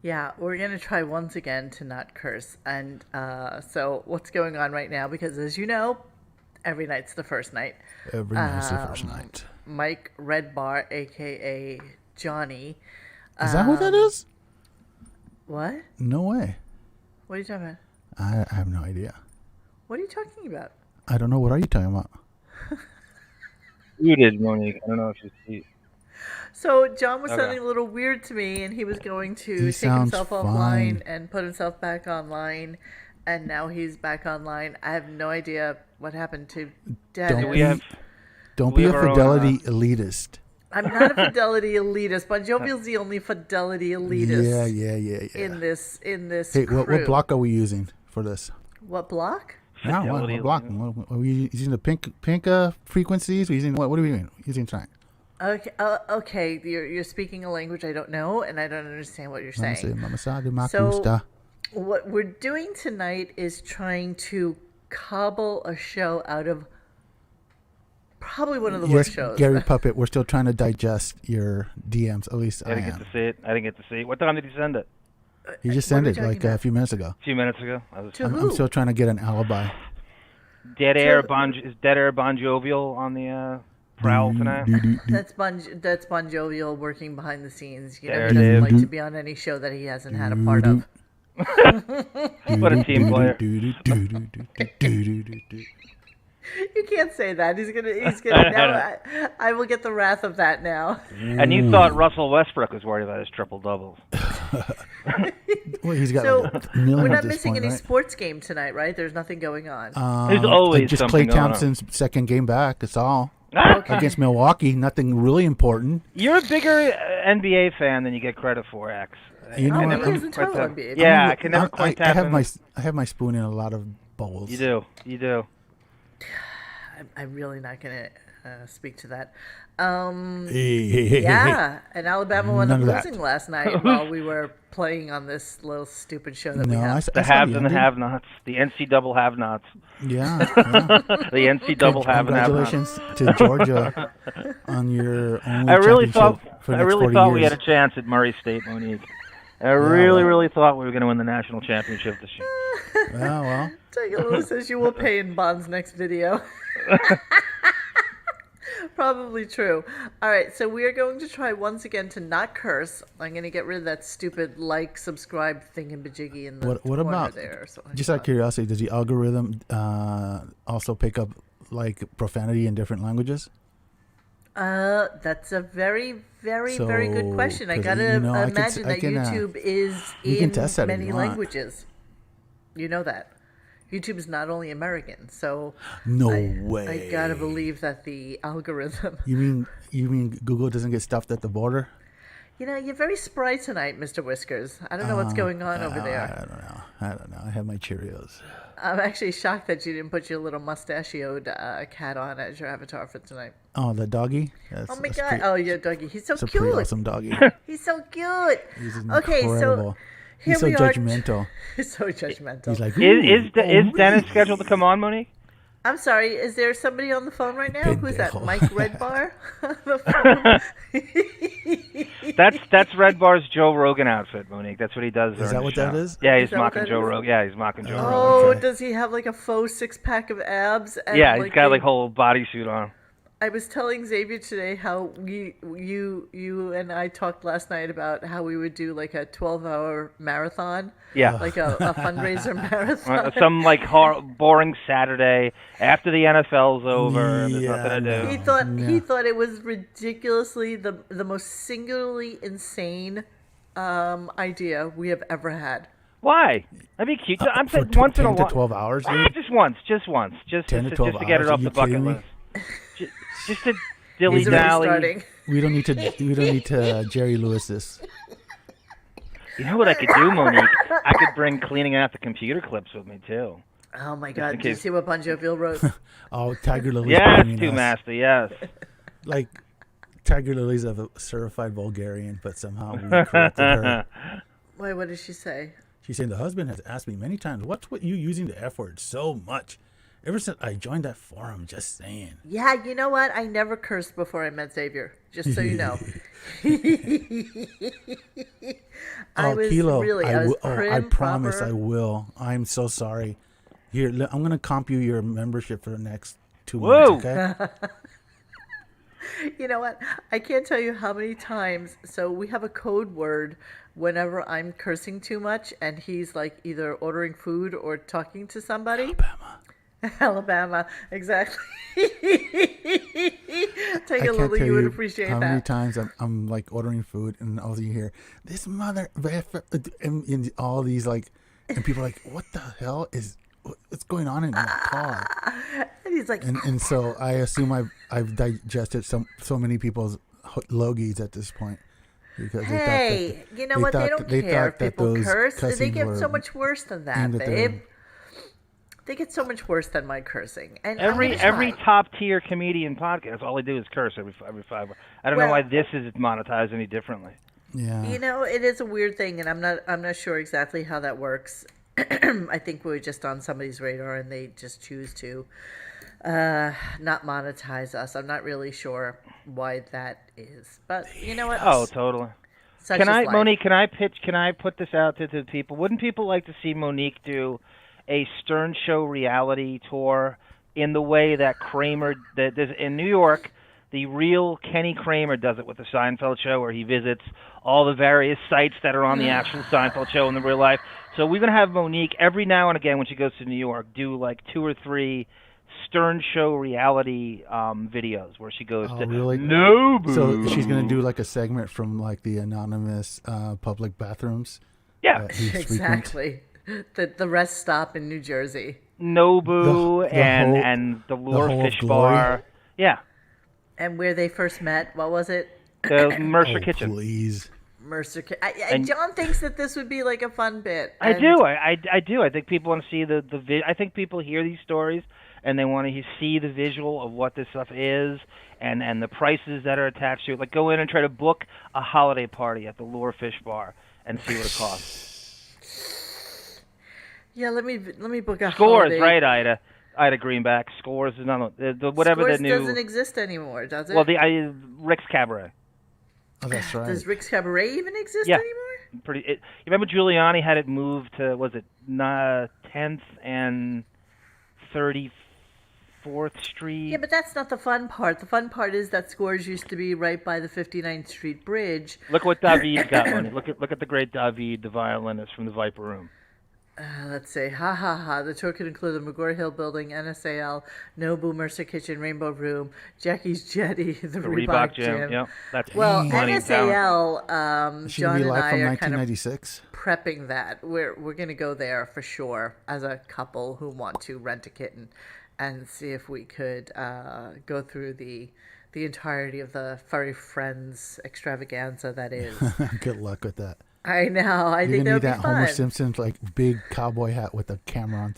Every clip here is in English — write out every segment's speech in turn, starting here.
Yeah, we're going to try once again to not curse. And so what's going on right now? Because as you know, every night's the first night. Every night's the first night. Mike Redbar, a.k.a. Johnny. Is that who that is? What? No way. What are you talking about? I have no idea. What are you talking about? I don't know. What are you talking about? You did, Monique. I don't know if you see. So John was sounding a little weird to me, and he was going to take himself offline and put himself back online, and now he's back online. I have no idea what happened to Dennis. Don't be a fidelity elitist. I'm not a fidelity elitist. Bon Jovial's the only fidelity elitist. Yeah. In this Hey, crew. what block are we using for this? What block? No, what block? Are we using the pink frequencies? What are we doing? Using tonight? Okay. You're speaking a language I don't know, and I don't understand what you're saying. So, what we're doing tonight is trying to cobble a show out of probably one of the worst shows. Gary Puppet, we're still trying to digest your DMs. At least I didn't get to see it. I didn't get to see it. What time did he send it? He just sent it like a few minutes ago. A few minutes ago. I'm still trying to get an alibi. Is Dead Air Bon Jovial on the prowl tonight? That's Bon Jovial working behind the scenes. You know, There he doesn't it like to be on any show that he hasn't had a part of. What a team player. You can't say that. He's gonna now. I will get the wrath of that now. And you thought Russell Westbrook was worried about his triple doubles. Well, he's got we're not missing any sports game tonight, right? There's nothing going on. There's always just something Klay Thompson's second game back. That's all. Okay. Against Milwaukee, nothing really important. You're a bigger NBA fan than you get credit for, X. You know what? He is a total NBA. Yeah, I can never quite tap in. I have my spoon in a lot of bowls. You do. I'm really not going to speak to that. Hey. And Alabama wound up losing last night while we were playing on this little stupid show that we have. The haves and the have-nots. The NC double have-nots. Yeah. The NC double have and have-nots. Congratulations to Georgia on your only I really thought we had a years. chance at Murray State, Monique. I really thought we were going to win the national championship this year. Well. Tiger Lewis says you will pay in Bond's next video. Probably true. All right, so we are going to try once again to not curse. I'm going to get rid of that stupid subscribe thingamajiggy in the what corner about, there. Just out of curiosity, does the algorithm also pick up profanity in different languages? That's a very, very, very good question. I gotta imagine that YouTube is in many languages. You know that. YouTube is not only American, so no way. I gotta believe that the algorithm. You mean Google doesn't get stuffed at the border? You know, you're very spry tonight, Mr. Whiskers. I don't know what's going on over there. I don't know. I have my Cheerios. I'm actually shocked that you didn't put your little mustachioed cat on as your avatar for tonight. Oh, the doggy? Oh my God! Oh, your doggy. He's so cute. It's a pretty awesome doggy. He's so cute. He's incredible. He's so judgmental. He's so judgmental. He's like, is Dennis scheduled to come on, Monique? I'm sorry. Is there somebody on the phone right now? Who's that? Mike Redbar? That's Redbar's Joe Rogan outfit, Monique. That's what he does. Is that what that is? Yeah, he's mocking Joe Rogan. Yeah, he's mocking Joe Rogan. Oh, does he have like a faux 6-pack of abs? And yeah, he's got like whole bodysuit on. I was telling Xavier today how you and I talked last night about how we would do like a 12-hour marathon. Yeah. Like a fundraiser marathon. Some boring Saturday after the NFL's over. And there's nothing to do. He thought it was ridiculously the most singularly insane idea we have ever had. Why? That'd be cute. I'm saying once in a while. 10 to 12 hours, dude? Just once. Just to get it off the bucket list. Just to dilly-dally. We don't need to Jerry Lewis this. You know what I could do, Monique? I could bring cleaning out the computer clips with me, too. Oh, my God. Did you see what Bon Jovial wrote? Oh, Tiger Lily. Yes, Two Master, yes. Like, Tiger Lily's a certified Bulgarian, but somehow we corrected her. Wait, what did she say? She said, the husband has asked me many times, what's with you using the F word so much? Ever since I joined that forum, just saying. Yeah, you know what? I never cursed before I met Xavier, just so you know. I was Kilo, really, I was I promise proper. I will. I'm so sorry. Here, I'm going to comp you your membership for the next 2 months, okay? You know what? I can't tell you how many times. So we have a code word whenever I'm cursing too much and he's like either ordering food or talking to somebody. Alabama. Alabama, exactly. Take a little, you would appreciate how that. many times I'm like ordering food and all you hear this mother and all these like, and people are like, what the hell is what's going on in my car? And he's like, and so I assume I've digested so many people's logies at this point. Because hey, you know what? They don't care if people curse. They get so much worse than that, babe. They get so much worse than my cursing. And every top tier comedian podcast, all they do is curse every 5. I don't know why this is monetized any differently. Yeah. You know, it is a weird thing, and I'm not sure exactly how that works. I think we're just on somebody's radar, and they just choose to not monetize us. I'm not really sure why that is, but you know what? Oh, totally. Monique? Can I put this out to people? Wouldn't people like to see Monique do a Stern Show reality tour in the way that Kramer that in New York? The real Kenny Kramer does it with the Seinfeld show, where he visits all the various sites that are on the actual Seinfeld show in the real life. So we're going to have Monique every now and again when she goes to New York do like 2 or 3 Stern Show reality videos where she goes to really? Nobu. So she's going to do like a segment from like the anonymous public bathrooms. Yeah, exactly. The rest stop in New Jersey. Nobu and the Lure Fish Bar. Yeah. And where they first met, what was it? The Mercer Kitchen. Please. Mercer Kitchen. John thinks that this would be like a fun bit. I do. I think people want to see I think people hear these stories and they want to see the visual of what this stuff is and the prices that are attached to it. Like go in and try to book a holiday party at the Lure Fish Bar and see what it costs. Yeah, let me book a Scores, holiday. right, Ida Greenback. Scores is not whatever Scores the new doesn't exist anymore, does it? Well, the Rick's Cabaret. Oh, that's right. Does Rick's Cabaret even exist anymore? You remember Giuliani had it moved to 10th and 34th Street? Yeah, but that's not the fun part. The fun part is that Scores used to be right by the 59th Street Bridge. Look what David got on it. Look at the great David, the violinist from the Viper Room. Let's see. The tour could include the McGraw Hill Building, NSAL, Nobu, Mercer Kitchen, Rainbow Room, Jackie's Jetty, the Reebok Gym. Yep, that's NSAL. John and I are kind of prepping that. We're going to go there for sure as a couple who want to rent a kitten and see if we could go through the entirety of the Furry Friends extravaganza that is. Good luck with that. I know. I think that would be fun. Homer Simpson's like big cowboy hat with a camera on.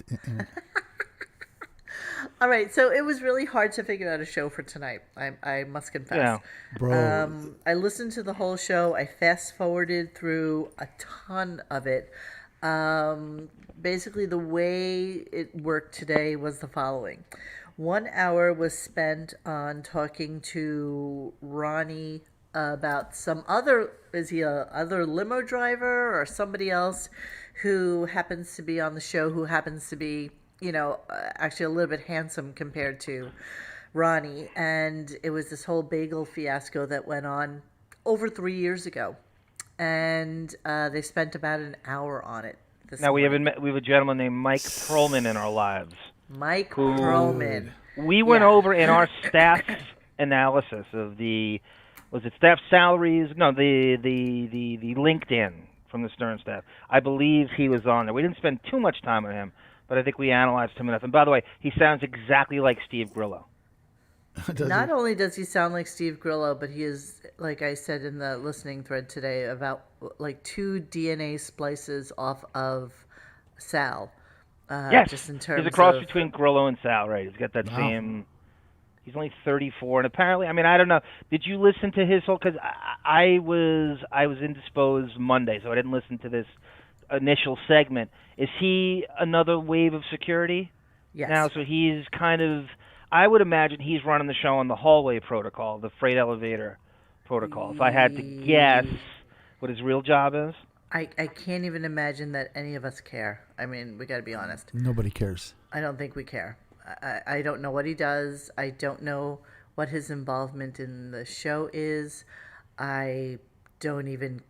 All right, so it was really hard to figure out a show for tonight. I must confess. Yeah, bro. I listened to the whole show. I fast forwarded through a ton of it. Basically, the way it worked today was the following: 1 hour was spent on talking to Ronnie about some other, is he a other limo driver or somebody else who happens to be on the show, who happens to be, actually a little bit handsome compared to Ronnie. And it was this whole bagel fiasco that went on over 3 years ago. And they spent about an hour on it. Now we have a gentleman named Mike Perlman in our lives. Mike Perlman. We went over in our staff analysis of was it staff salaries? No, the LinkedIn from the Stern staff. I believe he was on there. We didn't spend too much time on him, but I think we analyzed him enough. And by the way, he sounds exactly like Steve Grillo. Not only does he sound like Steve Grillo, but he is, like I said in the listening thread today, about like 2 DNA splices off of Sal. Yes, just in terms he's a cross between Grillo and Sal, right? He's got that same... He's only 34, and apparently, I don't know. Did you listen to his whole? Because I was indisposed Monday, so I didn't listen to this initial segment. Is he another wave of security? Yes. Now, so he's kind of. I would imagine he's running the show on the hallway protocol, the freight elevator protocol. If I had to guess what his real job is. I can't even imagine that any of us care. I mean, we got to be honest. Nobody cares. I don't think we care. I don't know what he does. I don't know what his involvement in the show is. I don't even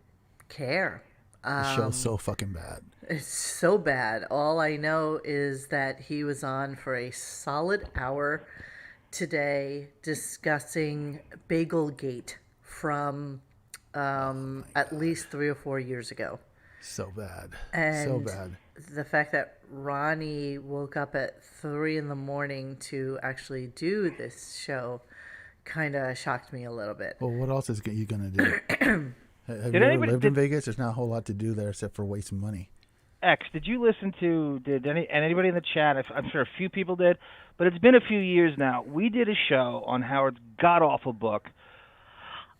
care. The show's so fucking bad. It's so bad. All I know is that he was on for a solid hour today discussing Bagelgate from at least 3 or 4 years ago. So bad. And so bad. The fact that Ronnie woke up at 3 a.m. to actually do this show kind of shocked me a little bit. Well, what else is you going to do? Have you ever lived in Vegas? There's not a whole lot to do there except for wasting money. X, did you listen to, anybody in the chat, I'm sure a few people did, but it's been a few years now. We did a show on Howard's god-awful book,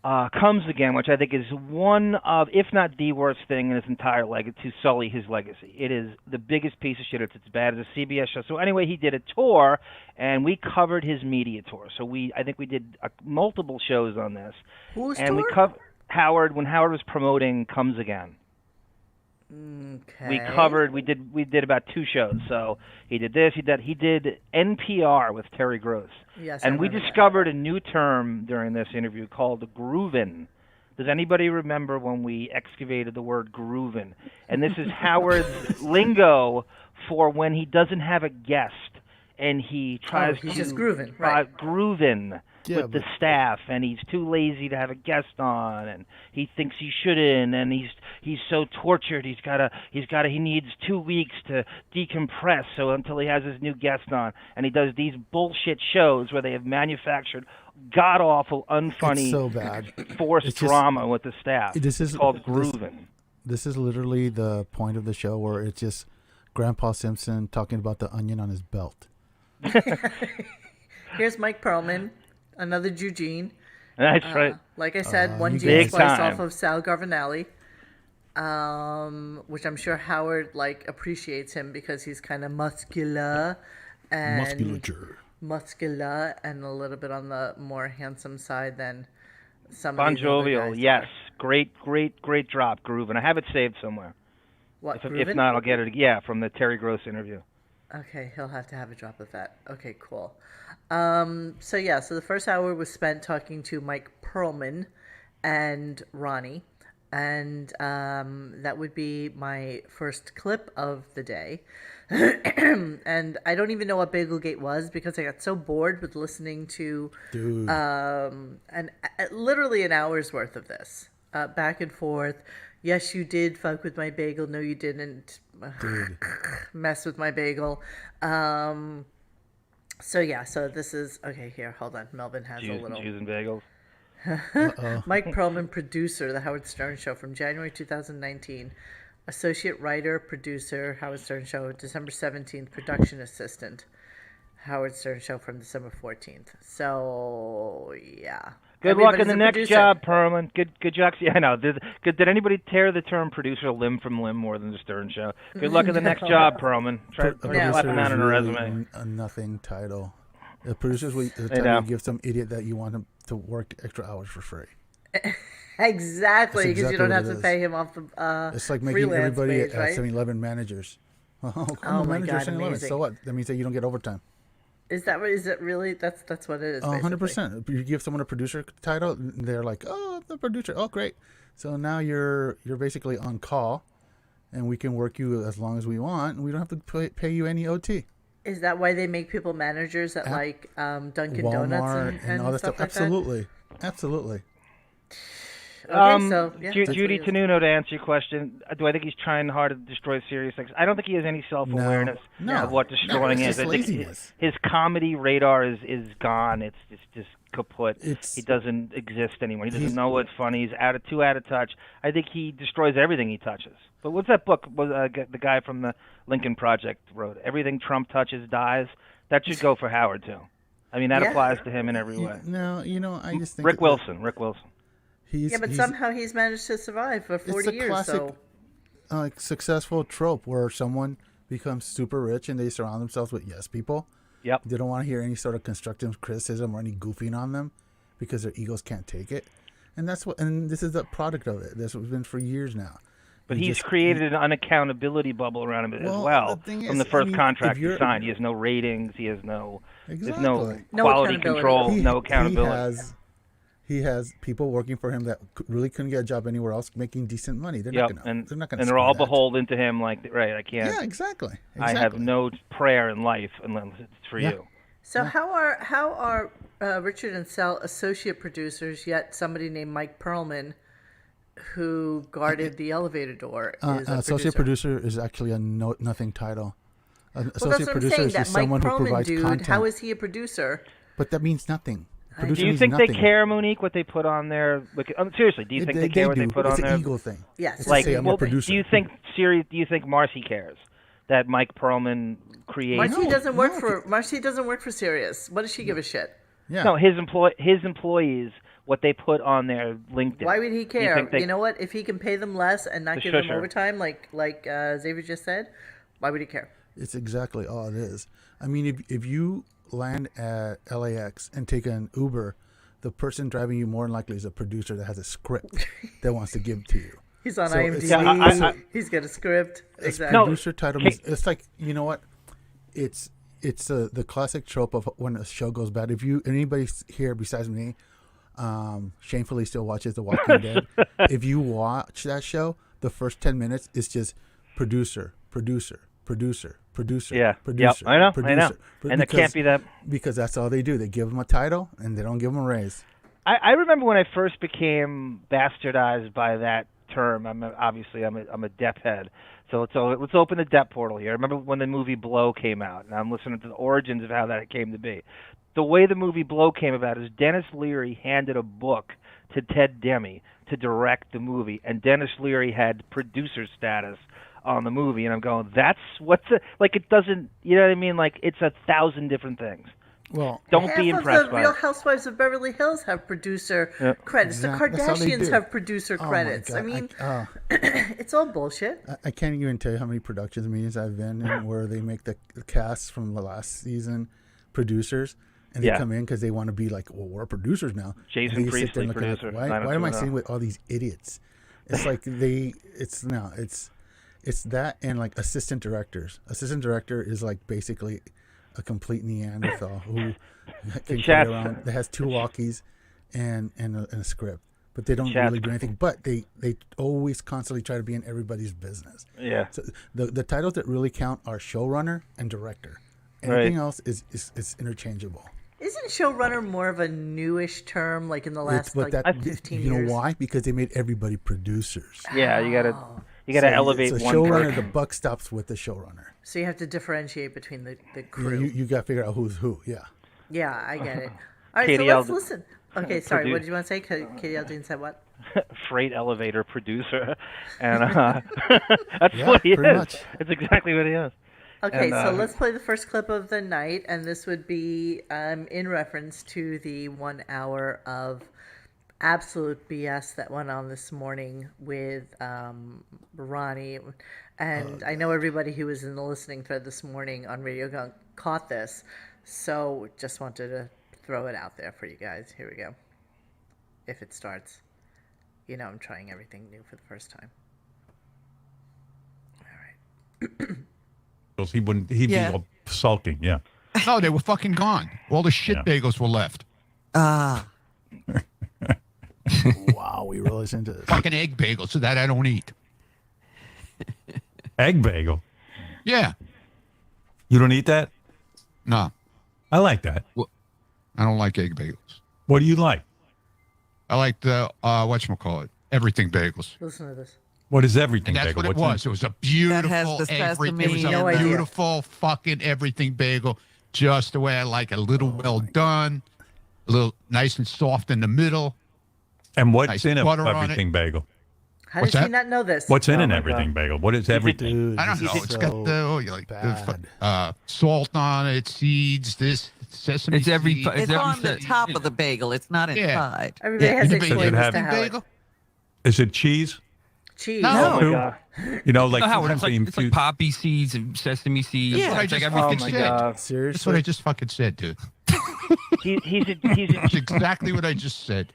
Comes Again, which I think is one of, if not the worst thing in his entire legacy, to sully his legacy. It is the biggest piece of shit. It's as bad as a CBS show. So anyway, he did a tour, and we covered his media tour. So I think we did multiple shows on this. Who's and tour? We covered Howard, when Howard was promoting Comes Again. Okay. We did about 2 shows. So he did this, he did NPR with Terry Gross. Yes. And we discovered a new term during this interview called groovin'. Does anybody remember when we excavated the word groovin'? And this is Howard's lingo for when he doesn't have a guest and he tries he's to just grooving, right? Groovin'. With the staff, and he's too lazy to have a guest on, and he thinks he shouldn't, and he's so tortured. He needs 2 weeks to decompress, so until he has his new guest on, and he does these bullshit shows where they have manufactured god awful, unfunny, it's so bad. Forced drama with the staff. It's called grooving. This is literally the point of the show where it's just Grandpa Simpson talking about the onion on his belt. Here's Mike Perlman. Another Eugene. That's right. Like I said, one gene slice off of Sal Garvinelli, which I'm sure Howard appreciates him because he's kind of muscular and muscular and a little bit on the more handsome side than some Bon of the other Jovial. guys. Yes, great drop, Groovin'. I have it saved somewhere. What? If not, I'll get it. Yeah, from the Terry Gross interview. Okay, he'll have to have a drop of that. Okay, cool. So the first hour was spent talking to Mike Perlman and Ronnie, and that would be my first clip of the day. And I don't even know what Bagelgate was because I got so bored with listening to literally an hour's worth of this back and forth. Yes, you did fuck with my bagel. No, you didn't. Mess with my bagel. So this is okay. Here, hold on. Melvin has a little. Cheese and bagels. Mike Perlman, producer, The Howard Stern Show from January 2019. Associate writer, producer, Howard Stern Show, December 17th. Production assistant, Howard Stern Show from December 14th. So yeah. Good luck in the next job, Perlman. Good job. Yeah, I know. Did anybody tear the term producer limb from limb more than the Stern Show? Good luck in the next job, Perlman. Try slapping that on a resume. A nothing title. The producer's the title you give some idiot that you want him to work extra hours for free. Exactly, because you don't have to pay him off the it's like making everybody page, right? at 7-Eleven managers. I'm a manager at 7-Eleven. So what? That means that you don't get overtime. Is it really? That's what it is. 100%. You give someone a producer title, they're like, "Oh, the producer. Oh, great." So now you're basically on call, and we can work you as long as we want, and we don't have to pay you any OT. Is that why they make people managers at Dunkin' Walmart Donuts and all that stuff? Like Absolutely, that? Absolutely. Okay, Judy Tenuno, to answer your question, do I think he's trying hard to destroy Sirius XM? I don't think he has any self-awareness of what destroying is. I think his comedy radar is gone. It's just kaput. He doesn't exist anymore. He doesn't know what's funny. He's too out of touch. I think he destroys everything he touches. But what's that book the guy from the Lincoln Project wrote? Everything Trump touches dies. That should go for Howard, too. I mean, that applies to him in every way. No, I just think... Rick Wilson. But somehow he's managed to survive for 40 years. It's a classic successful trope where someone becomes super rich and they surround themselves with yes people. Yep. They don't want to hear any sort of constructive criticism or any goofing on them because their egos can't take it. And this is the product of it. This has been for years now. But he's created an unaccountability bubble around him as well. From the first contract he signed, he has no ratings. He has no. There's no quality control. No accountability. He has people working for him that really couldn't get a job anywhere else, making decent money. They're not going to. And they're all beholden to him. Like, right? I can't. Yeah, exactly. I have no prayer in life unless it's for you. So how are Richard and Sal associate producers? Yet somebody named Mike Perlman, who guarded the elevator door, is a associate producer is actually a nothing title. An associate producer is just someone who provides content. How is he a producer? But that means nothing. Do you think they care, Monique, what they put on there? Like, seriously, do you think they care what they put on there? It's an ego thing. Yes. Like, I'm a producer. Do you think Marcy cares that Mike Perlman creates? Marcy doesn't work for Sirius. What does she give a shit? Yeah. No, his employees, what they put on their LinkedIn. Why would he care? You know what? If he can pay them less and not give them overtime, like Xavier just said, why would he care? It's exactly all it is. I mean, if you land at LAX and take an Uber, the person driving you more than likely is a producer that has a script that wants to give to you. He's on IMDb. He's got a script. Exactly. Producer title means, it's like, you know what? It's the classic trope of when a show goes bad. If anybody here besides me shamefully still watches The Walking Dead, if you watch that show, the first 10 minutes is just producer. Yeah. Producer. I know. And it can't be that. Because that's all they do. They give them a title and they don't give them a raise. I remember when I first became bastardized by that term. I'm a Depp head. So let's open the Depp portal here. I remember when the movie Blow came out, and I'm listening to the origins of how that came to be. The way the movie Blow came about is Dennis Leary handed a book to Ted Demme to direct the movie, and Dennis Leary had producer status on the movie, and I'm going, it doesn't, you know what I mean? Like, it's 1,000 different things. Well, don't be impressed by it. Real Housewives of Beverly Hills have producer credits. The Kardashians have producer credits. I mean, it's all bullshit. I can't even tell you how many productions meetings I've been in where they make the cast from the last season producers, and they come in because they want to be like, well, we're producers now. Jason Priestley, producer. Why am I sitting with all these idiots? It's like it's that and like assistant directors. Assistant director is like basically a complete Neanderthal who can carry around, that has 2 walkies and a script, but they don't really do anything. But they always constantly try to be in everybody's business. Yeah. So the titles that really count are showrunner and director. Anything else is interchangeable. Isn't showrunner more of a newish term, like in the last 15 years? You know why? Because they made everybody producers. Yeah, you gotta elevate one showrunner. person. The buck stops with the showrunner. So you have to differentiate between the crew. You got to figure out who's who. Yeah. Yeah, I get it. All right, so let's listen. Okay, sorry. What did you want to say? Katie Aldean said what? Freight elevator producer, and that's what he is. Much. It's exactly what he is. Okay, so let's play the first clip of the night, and this would be in reference to the 1 hour of absolute BS that went on this morning with Ronnie. And I know everybody who was in the listening thread this morning on Radio Gunk caught this, so just wanted to throw it out there for you guys. Here we go. If it starts. You know I'm trying everything new for the first time. All right. He'd be all sulking, yeah. No, they were fucking gone. All the shit bagels were left. Wow, we really into this. Fucking egg bagels, so that I don't eat. Egg bagel? Yeah. You don't eat that? No. I like that. Well, I don't like egg bagels. What do you like? I like the, whatchamacallit, everything bagels. Listen to this. What is everything and that's bagel? what it was. It was a beautiful beautiful fucking everything bagel, just the way I like it. A little well done, a little nice and soft in the middle. And what's in everything bagel? How does he not know this? What's in an everything bagel? What is everything? Dude, I don't know. It's got the salt on it, seeds, this sesame. It's on the top of the bagel. It's not inside. Everybody has to explain this to Howard. Is it cheese? Cheese. No. Oh my God. You know, like Howard, it's like poppy seeds and sesame seeds. Yeah, it's like everything. Oh my God. Seriously? That's what I just fucking said, dude. He's That's exactly what I just said.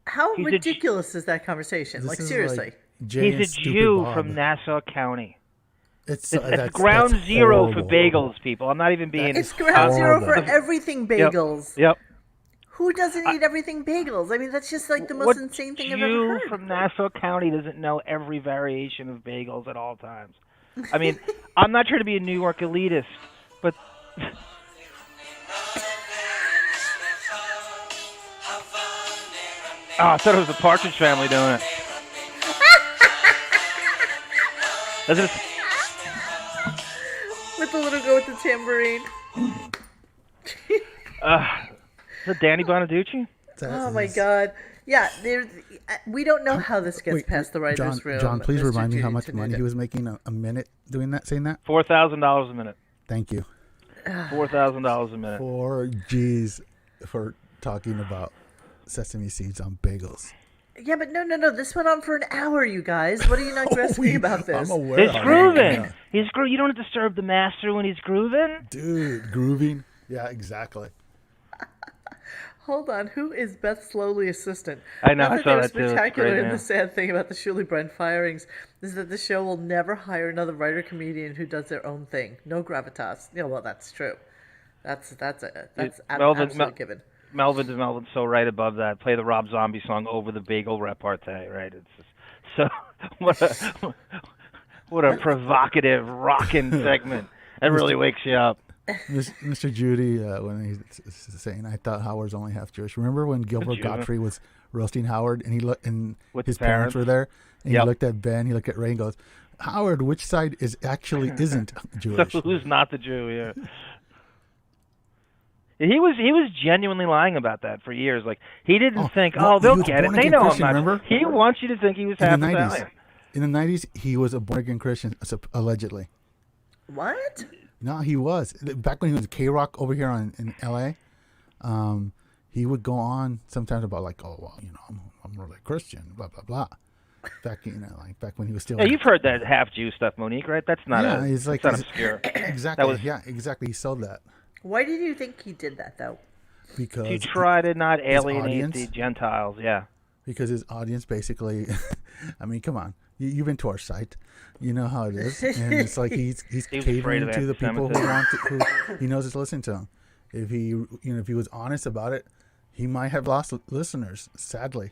How ridiculous is that conversation? Like, seriously. Jay He's a Jew Bob. from Nassau County. That's ground zero horrible. for bagels, people. I'm not even being. It's ground zero for everything bagels. Yep. Who doesn't eat everything bagels? I mean, that's just like the most insane thing I've ever heard. Jew from Nassau County doesn't know every variation of bagels at all times. I mean, I'm not trying to be a New York elitist, but. I thought it was the Partridge Family doing it. With the little girl with the tambourine. Is it Danny Bonaducci? Oh my God! Yeah, we don't know how this gets past the writers' room. John, please Mr. remind me how Judy much money he was making a minute saying that. $4,000 a minute. Thank you. $4,000 a minute. 4 G's for talking about sesame seeds on bagels. Yeah, but no. This went on for an hour, you guys. What are you not grasping about this? I'm aware. He's grooving. You don't disturb the master when he's grooving. Dude, grooving. Yeah, exactly. Hold on, who is Beth Slowly assistant? I know, I saw that too. Spectacular, and the sad thing about the Shirley Brent firings is that the show will never hire another writer-comedian who does their own thing. No gravitas. Yeah, well, that's true. That's absolutely given. Melvin's so right above that. Play the Rob Zombie song over the bagel repartee, right? It's just, so what a provocative rockin' segment. That really wakes you up. Mr. Judy, when he's saying, "I thought Howard's only half Jewish." Remember when Gilbert Gottfried was roasting Howard, and his parents were there, and he looked at Ben, he looked at Ray, and goes, "Howard, which side isn't Jewish?" So who's not the Jew? Yeah. He was genuinely lying about that for years. Like he didn't think, they'll get it. They know I'm not. Remember? He wants you to think he was half Italian. In the 90s, he was a born-again Christian, allegedly. What? No, he was. Back when he was K-Rock over here in L.A., he would go on sometimes about like, I'm really Christian, blah, blah, blah. Back when he was still... Yeah, you've heard that half-Jew stuff, Monique, right? That's not it's not obscure. Exactly, exactly. He sold that. Why did you think he did that, though? Because... To try to not alienate the Gentiles, yeah. Because his audience basically... I mean, come on. You've been to our site. You know how it is. And it's like he's catering to the people who he knows is listening to him. If he was honest about it, he might have lost listeners, sadly.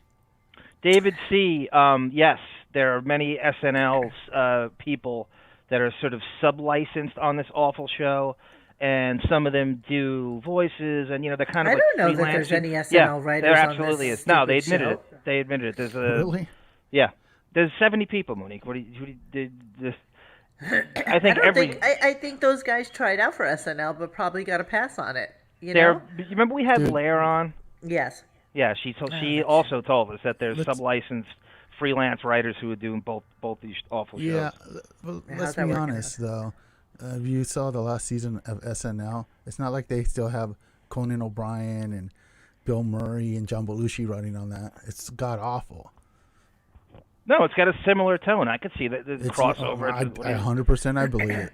David C., yes, there are many SNL's people that are sort of sub-licensed on this awful show, and some of them do voices, and they're kind of I don't know that there's any SNL writers there on absolutely this is. No, they admitted show. it. They admitted it. There's Really? Yeah. There's 70 people, Monique. I think those guys tried out for SNL, but probably got a pass on it. You remember we had Blair on? Yes. Yeah, she also told us that there's sub-licensed freelance writers who are doing both these awful shows. Yeah, well, let's be honest though. If you saw the last season of SNL, it's not like they still have Conan O'Brien and Bill Murray and John Belushi running on that. It's god awful. No, it's got a similar tone. I could see the crossover. I 100% I believe it.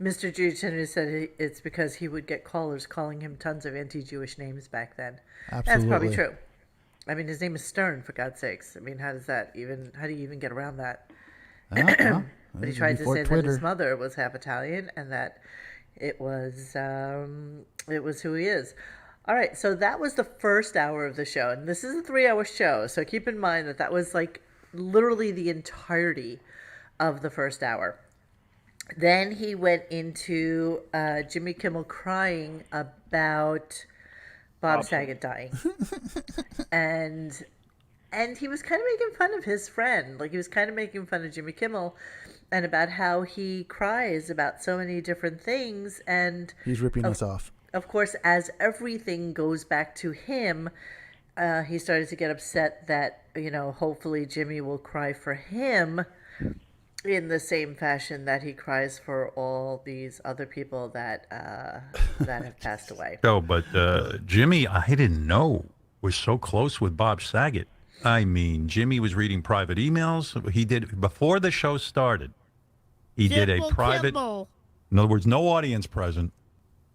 Mr. Judy said it's because he would get callers calling him tons of anti-Jewish names back then. Absolutely. That's probably true. I mean, his name is Stern, for God's sakes. I mean, how do you even get around that? But he tried to say that his mother was half Italian and that it was who he is. All right, so that was the first hour of the show, and this is a 3-hour show, so keep in mind that was like literally the entirety of the first hour. Then he went into Jimmy Kimmel crying about Bob Saget dying. and he was kind of making fun of his friend. Like, he was kind of making fun of Jimmy Kimmel and about how he cries about so many different things. And he's ripping us off. Of course, as everything goes back to him, he started to get upset that, hopefully Jimmy will cry for him in the same fashion that he cries for all these other people that have passed away. No, but Jimmy, I didn't know, was so close with Bob Saget. I mean, Jimmy was reading private emails. He did, before the show started, he did a private, in other words, no audience present.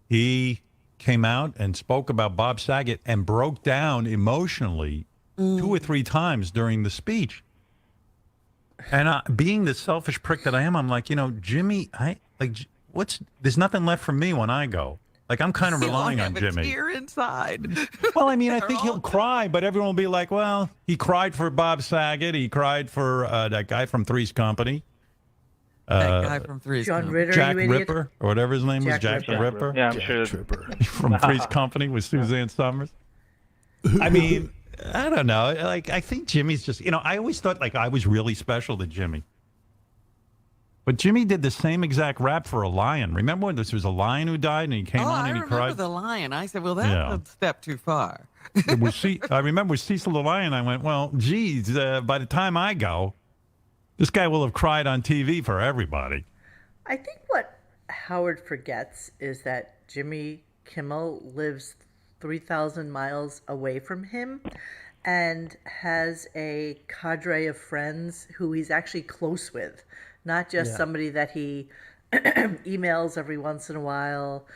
He came out and spoke about Bob Saget and broke down emotionally 2 or 3 times during the speech. And being the selfish prick that I am, I'm like, Jimmy, there's nothing left for me when I go. Like, I'm kind of relying on Jimmy. Tear inside. Well, I mean, I think he'll cry, but everyone will be like, well, he cried for Bob Saget. He cried for that guy from Three's Company. That guy from Three's John Company. Ritter, Jack Ripper, or whatever his name was, Jack the Ripper. Yeah, I'm Jack sure. Tripper. From Three's Company with Suzanne Summers. I mean, I don't know. Like, I think Jimmy's just, I always thought like I was really special to Jimmy. But Jimmy did the same exact rap for a lion. Remember when this was a lion who died and he came on and he cried? I remember the lion. I said, well, that's a step too far. I remember with Cecil the Lion, I went, well, geez, by the time I go, this guy will have cried on TV for everybody. I think what Howard forgets is that Jimmy Kimmel lives 3,000 miles away from him and has a cadre of friends who he's actually close with. Not just somebody that he emails every once in a while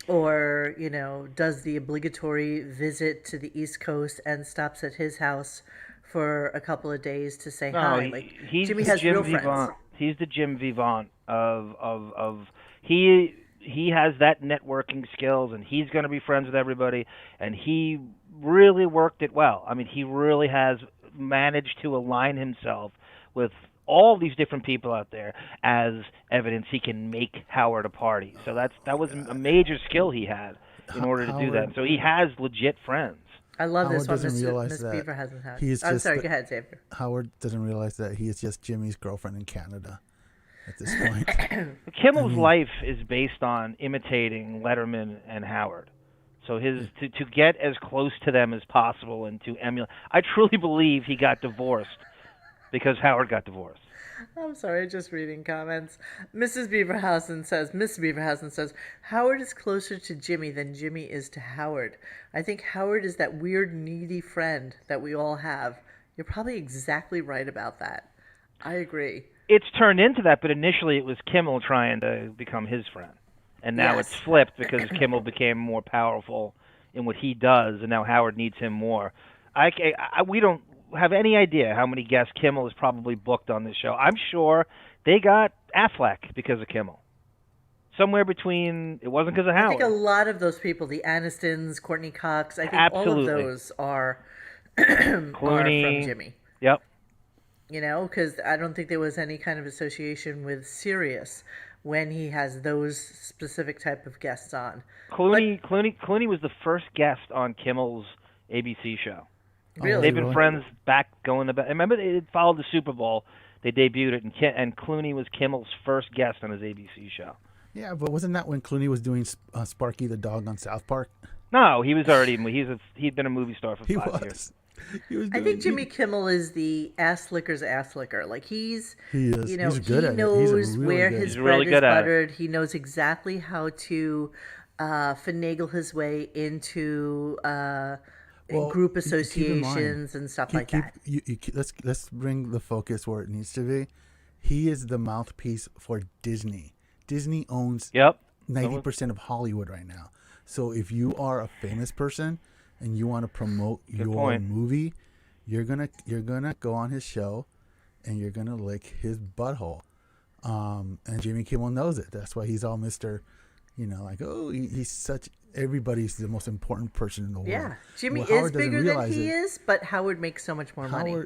or, does the obligatory visit to the East Coast and stops at his house for a couple of days to say hi. Jimmy has real friends. He's the Jim Vivant of he has that networking skills, and he's going to be friends with everybody, and he really worked it well. I mean, he really has managed to align himself with all these different people out there as evidence he can make Howard a party. So that was a major skill he had in order to do that. So he has legit friends. I love Howard this one. Miss Beaver hasn't had. I'm sorry, go ahead, Xavier. Howard doesn't realize that he is just Jimmy's girlfriend in Canada at this point. Kimmel's life is based on imitating Letterman and Howard. So to get as close to them as possible and to emulate. I truly believe he got divorced because Howard got divorced. I'm sorry, just reading comments. Miss Beaverhausen says, Howard is closer to Jimmy than Jimmy is to Howard. I think Howard is that weird, needy friend that we all have. You're probably exactly right about that. I agree. It's turned into that, but initially it was Kimmel trying to become his friend. And now it's flipped because Kimmel became more powerful in what he does, and now Howard needs him more. We don't have any idea how many guests Kimmel has probably booked on this show. I'm sure they got Affleck because of Kimmel. Somewhere between, it wasn't because of Howard. I think a lot of those people, the Anistons, Courtney Cox, I think all of those are, Clooney, are from Jimmy. Yep. Because I don't think there was any kind of association with Sirius when he has those specific type of guests on. Clooney was the first guest on Kimmel's ABC show. Really? They've been friends going back. Remember, they followed the Super Bowl. They debuted it, and Clooney was Kimmel's first guest on his ABC show. Yeah, but wasn't that when Clooney was doing Sparky the dog on South Park? No, he was already. He'd been a movie star for 5 years. I think Jimmy Kimmel is the ass licker's ass licker. Like he is. He's good at it. He knows where his bread is buttered. He knows exactly how to finagle his way into group associations and stuff like that. Let's bring the focus where it needs to be. He is the mouthpiece for Disney. Disney owns 90% of Hollywood right now. So if you are a famous person and you want to promote your movie, you're gonna go on his show and you're gonna lick his butthole. And Jimmy Kimmel knows it. That's why he's all Mr. He's such. Everybody's the most important person in the world. Yeah, Jimmy is bigger than he is, but Howard makes so much more money.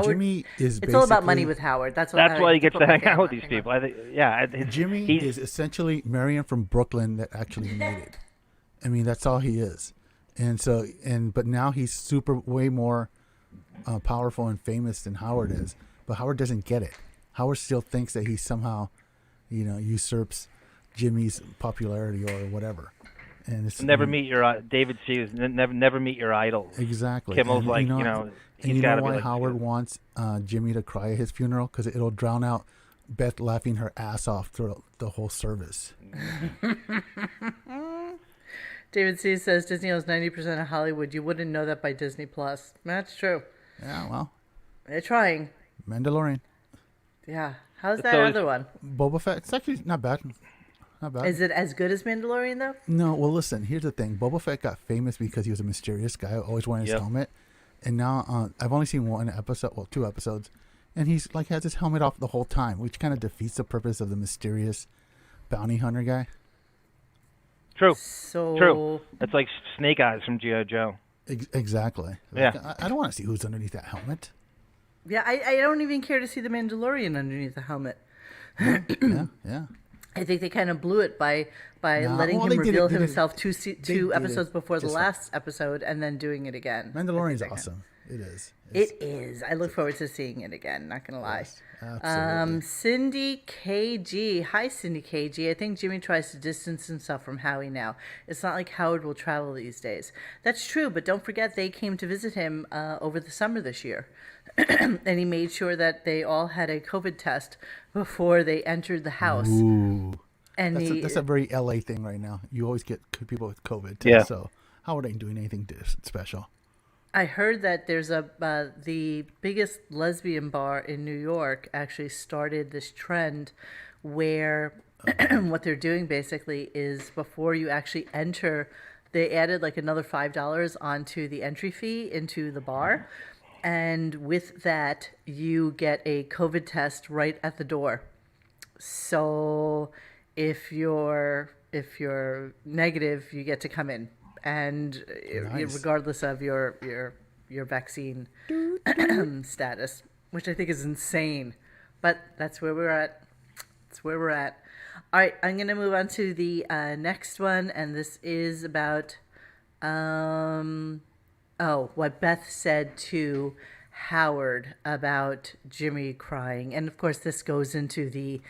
Jimmy is. It's all about money with Howard. That's why he gets to hang out with these people. I think. Yeah, Jimmy is essentially Marion from Brooklyn that actually made it. I mean, that's all he is. But now he's way more powerful and famous than Howard is. But Howard doesn't get it. Howard still thinks that he somehow, usurps Jimmy's popularity or whatever. And it's never meet your David C. is never meet your idol. Exactly. Kimmel's he's got to be why like Howard wants Jimmy to cry at his funeral? Because it'll drown out Beth laughing her ass off throughout the whole service. David C. says Disney owns 90% of Hollywood. You wouldn't know that by Disney Plus. That's true. Yeah, well, they're trying. Mandalorian. Yeah. How's that other one? Boba Fett. It's actually not bad. Not bad. Is it as good as Mandalorian though? No. Well, listen. Here's the thing. Boba Fett got famous because he was a mysterious guy, always wearing his helmet. And now I've only seen one episode, 2 episodes, And he's like has his helmet off the whole time, which kind of defeats the purpose of the mysterious bounty hunter guy. True. So true. That's like Snake Eyes from G.I. Joe. Exactly. Yeah. Like, I don't want to see who's underneath that helmet. Yeah, I don't even care to see the Mandalorian underneath the helmet. Yeah. I think they kind of blew it by letting him reveal himself two episodes before the last episode and then doing it again. Mandalorian's awesome. It is. It is. I look forward to seeing it again. Not gonna lie. Yes, absolutely. Cindy KG. Hi, Cindy KG. I think Jimmy tries to distance himself from Howie now. It's not like Howard will travel these days. That's true, but don't forget they came to visit him over the summer this year, and he made sure that they all had a COVID test before they entered the house. Ooh. And that's a very LA thing right now. You always get people with COVID too. Yeah. So Howard ain't doing anything special. I heard that there's the biggest lesbian bar in New York actually started this trend where what they're doing basically is before you actually enter, they added like another $5 onto the entry fee into the bar. And with that, you get a COVID test right at the door. So if you're negative, you get to come in. And nice. Regardless of your vaccine status, which I think is insane, but that's where we're at. That's where we're at. All right, I'm gonna move on to the next one, and this is about what Beth said to Howard about Jimmy crying, and of course this goes into the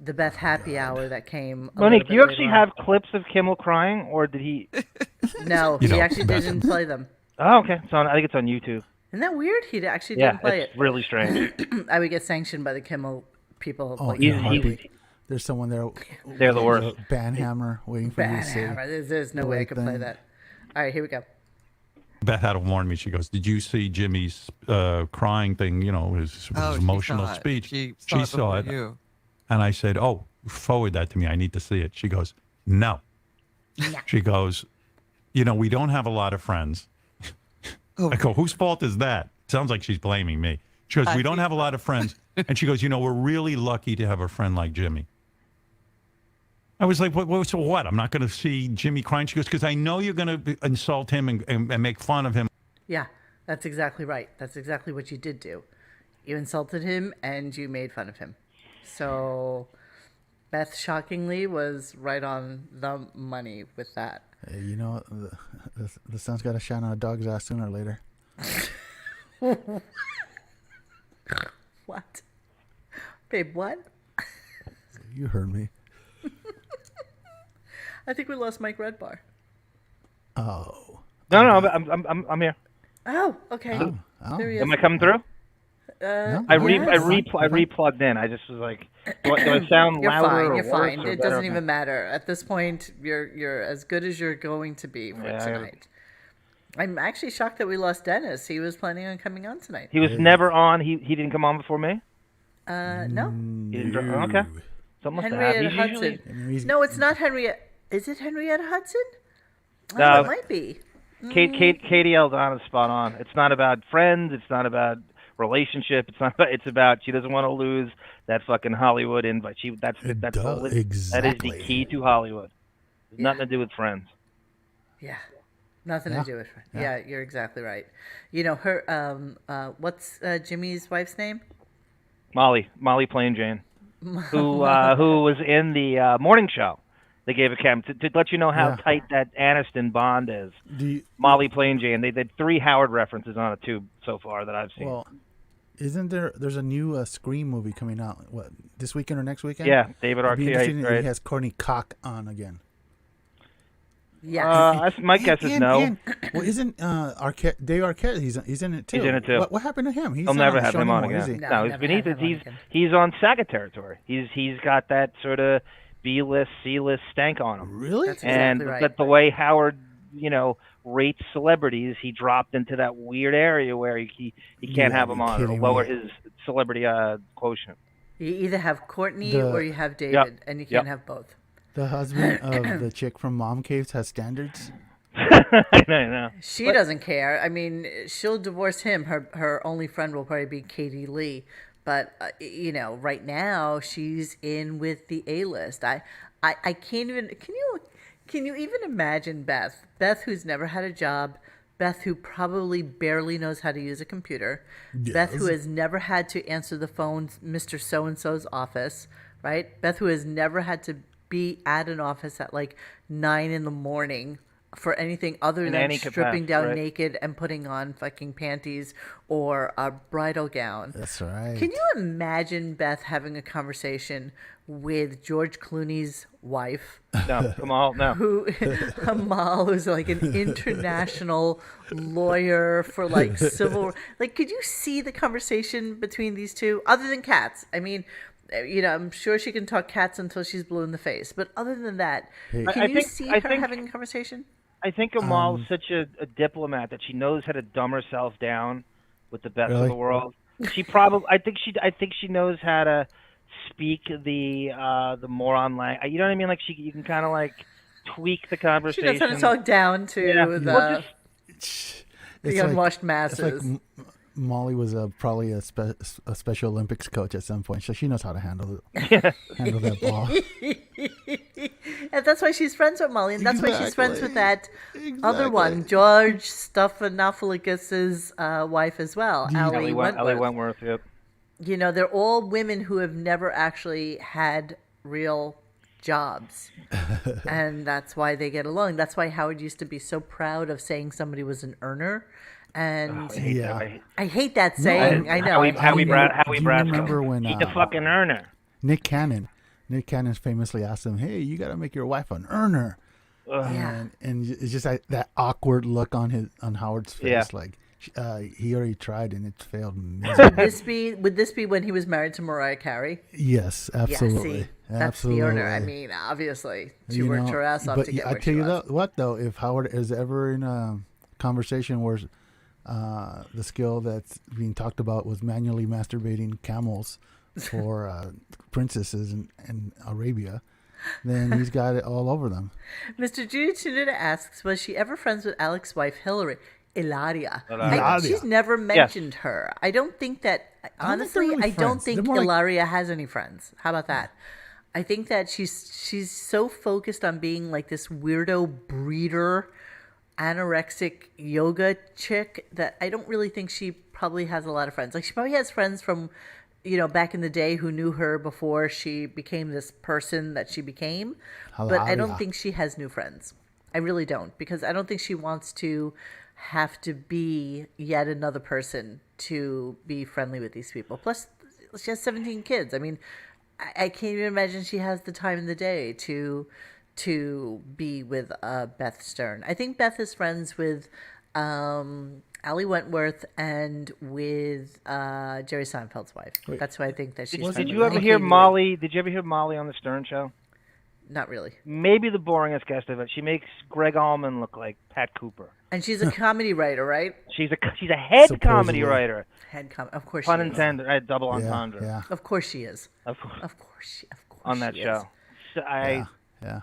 Beth happy hour that came. Monique, do you actually have clips of Kimmel crying, or did he? No, he actually didn't play them. Oh, okay. So I think it's on YouTube. Isn't that weird? He actually didn't play it. Yeah, it's really strange. I would get sanctioned by the Kimmel people. Oh, there's someone there. They're the worst. Banhammer waiting for you to say. There's no way I could play that. All right, here we go. Beth had to warn me. She goes, "Did you see Jimmy's crying thing? His emotional speech." She saw it. And I said, "Oh, forward that to me. I need to see it." She goes, "No." Yeah. She goes, "We don't have a lot of friends." I go, "Whose fault is that?" Sounds like she's blaming me. She goes, "We don't have a lot of friends." And she goes, "We're really lucky to have a friend like Jimmy." I was like, so what? I'm not going to see Jimmy crying? She goes, "Because I know you're going to insult him and make fun of him." Yeah, that's exactly right. That's exactly what you did do. You insulted him and you made fun of him. So Beth, shockingly, was right on the money with that. Hey, the sun's got to shine on a dog's ass sooner or later. What? Babe, what? You heard me. I think we lost Mike Redbar. Oh. No, I'm here. Oh, okay. Oh. There he is. Am I coming through? No, I replugged in. I just was like, do I sound louder? You're fine. It doesn't even matter at this point. You're as good as you're going to be for tonight. I'm actually shocked that we lost Dennis. He was planning on coming on tonight. He was never on. He didn't come on before me. No. He didn't, okay. Henrietta Hudson. No, it's not Henrietta. Is it Henrietta Hudson? It might be. Katie Eldon is spot on. It's not about friends. It's not about relationship. It's about she doesn't want to lose that fucking Hollywood invite. That is the key to Hollywood. It's nothing to do with friends. Yeah, nothing to do with friends. Yeah, you're exactly right. Her what's Jimmy's wife's name? Molly Plain Jane, who was in the morning show. They gave a cam to let you know how tight that Aniston bond is. Molly Plain Jane. They did 3 Howard references on a tube so far that I've seen. Well, isn't there's a new Scream movie coming out, what, this weekend or next weekend? Yeah, David Arquette. Right? He has Courtney Cox on again. Yeah. My guess is no. Well, isn't Dave Arquette? He's in it too. He's in it too. What happened to him? He'll never have him on again. No, he's beneath it. He's on Saget territory. He's got that sort of B-list, C-list stank on him. Really? That's exactly right. But the way Howard, rates celebrities, he dropped into that weird area where he can't have him on. It'll lower his celebrity quotient. You either have Courtney or you have David, and you can't have both. The husband of the chick from Mom Caves has standards. I know. She doesn't care. I mean, she'll divorce him. Her only friend will probably be Katie Lee. But right now she's in with the A-list. I can't even. Can you even imagine Beth? Beth, who's never had a job. Beth, who probably barely knows how to use a computer. Yes. Beth, who has never had to answer the phone, Mr. So-and-so's office, right? Beth, who has never had to be at an office at like 9 a.m. for anything other than stripping down naked and putting on fucking panties or a bridal gown. That's right. Can you imagine Beth having a conversation with George Clooney's wife? No, Kamal, no. Kamal, who's like an international lawyer for like civil. Like, could you see the conversation between these two? Other than cats, I mean, I'm sure she can talk cats until she's blue in the face. But other than that, can you see her having a conversation? I think Amal's such a diplomat that she knows how to dumb herself down with the best of the world. She probably, I think she knows how to speak the moron language. You know what I mean? Like you can kind of like tweak the conversation. She knows how to talk down to the unwashed masses. It's like Molly was probably a Special Olympics coach at some point, so she knows how to handle that ball. And that's why she's friends with Molly, and that's why she's friends with that other one, George Stephanopoulos' wife as well, Ellie Wentworth. Yep. They're all women who have never actually had real jobs, and that's why they get along. That's why Howard used to be so proud of saying somebody was an earner. And I hate that saying. I know. Howie Brasco. Remember when he's a fucking earner? Nick Cannon famously asked him, "Hey, you got to make your wife an earner." And it's just like that awkward look on Howard's face, like he already tried and it failed miserably. Would this be when he was married to Mariah Carey? Yes, absolutely. Yeah, see, that's the owner. I mean, obviously, she worked her ass off to get where she was. I tell you what, though, if Howard is ever in a conversation where the skill that's being talked about was manually masturbating camels for princesses in Arabia, then he's got it all over them. Mr. Judy Tsunuda asks, was she ever friends with Alex's wife, Ilaria? She's never mentioned her. I don't think that, honestly, I don't think Ilaria has any friends. How about that? I think that she's so focused on being like this weirdo breeder, anorexic yoga chick that I don't really think she probably has a lot of friends. Like, she probably has friends from, back in the day who knew her before she became this person that she became. But I don't think she has new friends. I really don't, because I don't think she wants to have to be yet another person to be friendly with these people. Plus, she has 17 kids. I mean, I can't even imagine she has the time in the day to be with Beth Stern. I think Beth is friends with Ellie Wentworth and with Jerry Seinfeld's wife. Wait, that's why I think that she's friends Did with. you ever hear Molly on the Stern Show? Not really. Maybe the boringest guest of it. She makes Greg Allman look like Pat Cooper. And she's a comedy writer, right? She's a head comedy writer. Of course, pun she intended. is. Double entendre. Yeah. Of course she is. Of course on that she show. Is. Yeah.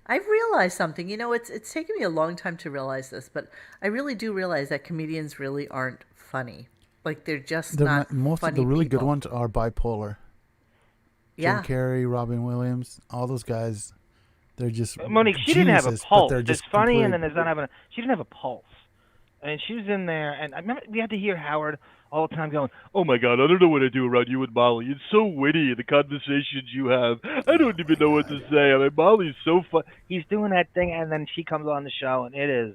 I've realized something. It's taken me a long time to realize this, but I really do realize that comedians really aren't funny. Like, they're just not most funny of the really people. good ones are bipolar. Yeah. Jim Carrey, Robin Williams, all those guys. They're just Monique. She didn't have a pulse. There's funny, and then there's not having. She didn't have a pulse. And she was in there, and I remember we had to hear Howard all the time going, "Oh my God, I don't know what to do around you and Molly. It's so witty, the conversations you have. I don't even know what to say. I mean, Molly's so fun." He's doing that thing, and then she comes on the show, and it is,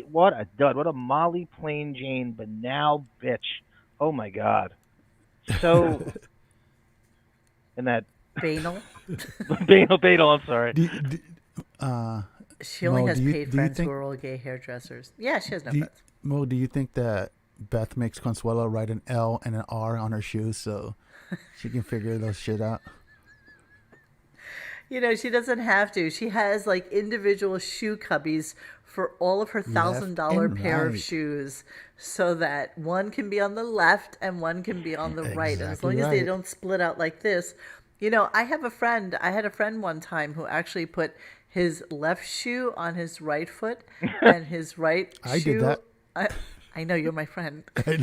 what a dud, what a Molly Plain Jane banal bitch. Oh my God, so, and that Banal. Banal. I'm sorry. She only has paid friends who are all gay hairdressers. Yeah, she has no friends. Mo, do you think that Beth makes Consuelo write an L and an R on her shoes so she can figure those shit out? She doesn't have to. She has like individual shoe cubbies for all of her $1,000 pair of shoes, so that one can be on the left and one can be on the right. And as long as they don't split out like this. I had a friend one time who actually put his left shoe on his right foot and his right shoe. I did that. I know, you're my friend. I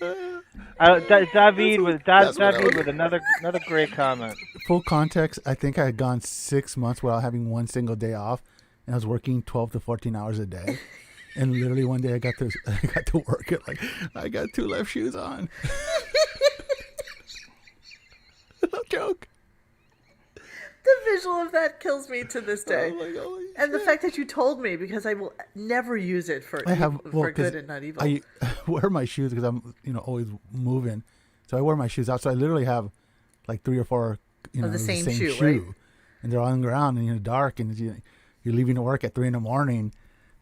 know. David with another great comment. Full context, I think I had gone 6 months without having one single day off, and I was working 12 to 14 hours a day. And literally one day I got to work at I got 2 left shoes on. No joke. The visual of that kills me to this day. And the fact that you told me, because I will never use it for good and not evil. I wear my shoes because I'm always moving, so I wear my shoes out. So I literally have 3 or 4 the same shoe, right? And they're on the ground and you're dark and you're leaving to work at 3 a.m.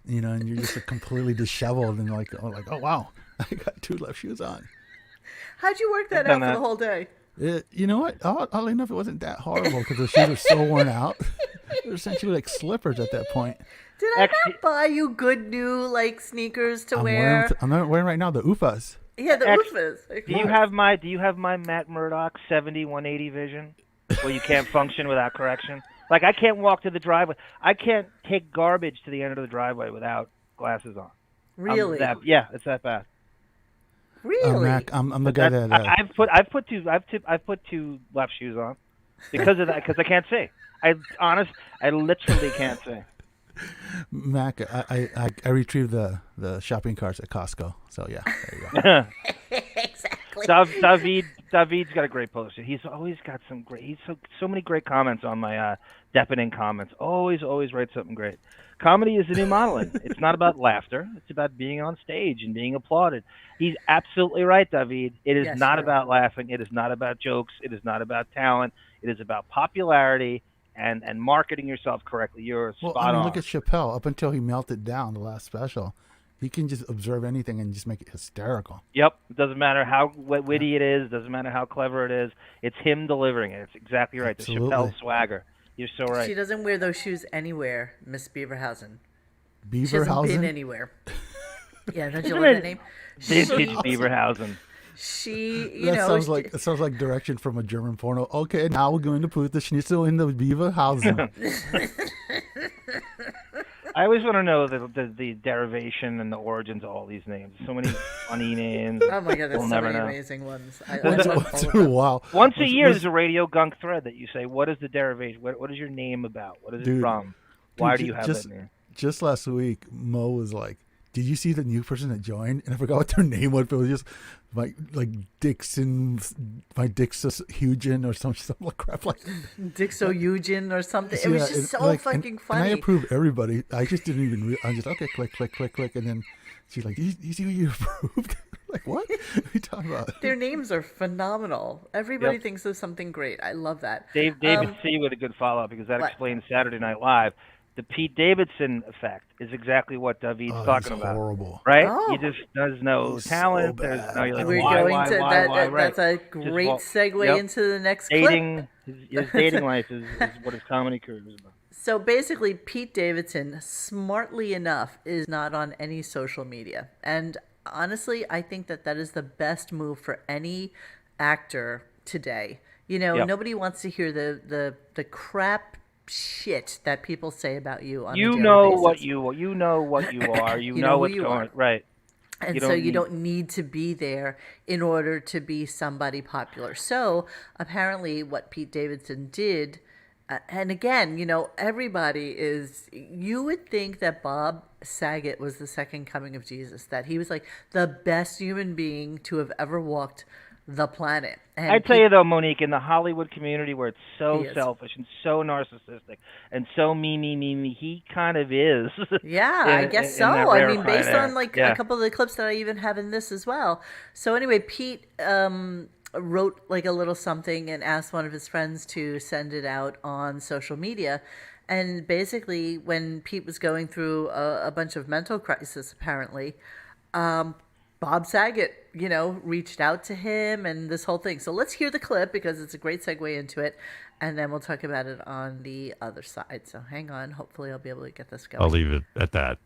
And you're just completely disheveled and oh wow, I got 2 left shoes on. How'd you work that out for the whole day? You know what? Oddly enough, it wasn't that horrible because the shoes were so worn out. They were essentially like slippers at that point. Did I not buy you good new sneakers to wear? I'm not wearing right now the UFAs. Yeah, the UFAs. Do you have my Matt Murdock 70-180 vision, where you can't function without correction? I can't walk to the driveway. I can't take garbage to the end of the driveway without glasses on. Really? It's that bad. Really? Mac, I'm the guy that I've put 2 left shoes on because of that, because I can't see. I literally can't see. Mac, I retrieved the shopping carts at Costco. So yeah, there you go. Exactly. David's got a great poster. He's always got some great. He's so many great comments on my deafening comments. Always writes something great. Comedy is the new modeling. It's not about laughter. It's about being on stage and being applauded. He's absolutely right, David. It is not about laughing. It is not about jokes. It is not about talent. It is about popularity and marketing yourself correctly. You're spot on. Look at Chappelle. Up until he melted down the last special, he can just observe anything and just make it hysterical. Yep. It doesn't matter how witty it is. Doesn't matter how clever it is. It's him delivering it. It's exactly right. Absolutely. The Chappelle swagger. You're so right. She doesn't wear those shoes anywhere, Miss Beaverhausen. Beaverhausen? She hasn't been anywhere. Yeah, don't you love that name? Vintage Beaverhausen. It sounds like direction from a German porno. Okay, now we're going to put the schnitzel in the Beaverhausen. I always want to know the derivation and the origins of all these names. So many funny names. Oh my God, there's so many amazing ones. Once a year, there's a radio gunk thread that you say, what is the derivation? What is your name about? What is it from? Why do you have that name? Just last week, Mo was like, did you see the new person that joined? And I forgot what their name was, but it was just Dixon Hugen or some crap like Dixo Eugen or something. It was just so fucking funny. And I approved everybody. I just didn't even I just, okay, click. And then she's like, you see what you approved? Like, what? What are you talking about? Their names are phenomenal. Everybody thinks of something great. I love that. David C. with a good follow-up, because that explains Saturday Night Live. The Pete Davidson effect is exactly what David's talking about. Horrible, right? Oh. There's no talent. There's no. You're like, why? That's a great segue into the next clip. His dating life is what his comedy career is about. So basically, Pete Davidson, smartly enough, is not on any social media, and honestly, I think that is the best move for any actor today. Nobody wants to hear the crap shit that people say about you on a daily basis. You know what you are. You know what's going on. Right. And you don't need to be there in order to be somebody popular. So apparently what Pete Davidson did, and again, everybody is, you would think that Bob Saget was the second coming of Jesus, that he was like the best human being to have ever walked the planet. And I tell you though, Monique, in the Hollywood community where it's so selfish and so narcissistic and so me, he kind of is. Yeah, I guess so. I mean, based on a couple of the clips that I even have in this as well. So anyway, Pete wrote a little something and asked one of his friends to send it out on social media. And basically, when Pete was going through a bunch of mental crisis, apparently, Bob Saget, reached out to him and this whole thing. So let's hear the clip because it's a great segue into it. And then we'll talk about it on the other side. So hang on. Hopefully I'll be able to get this going. I'll leave it at that.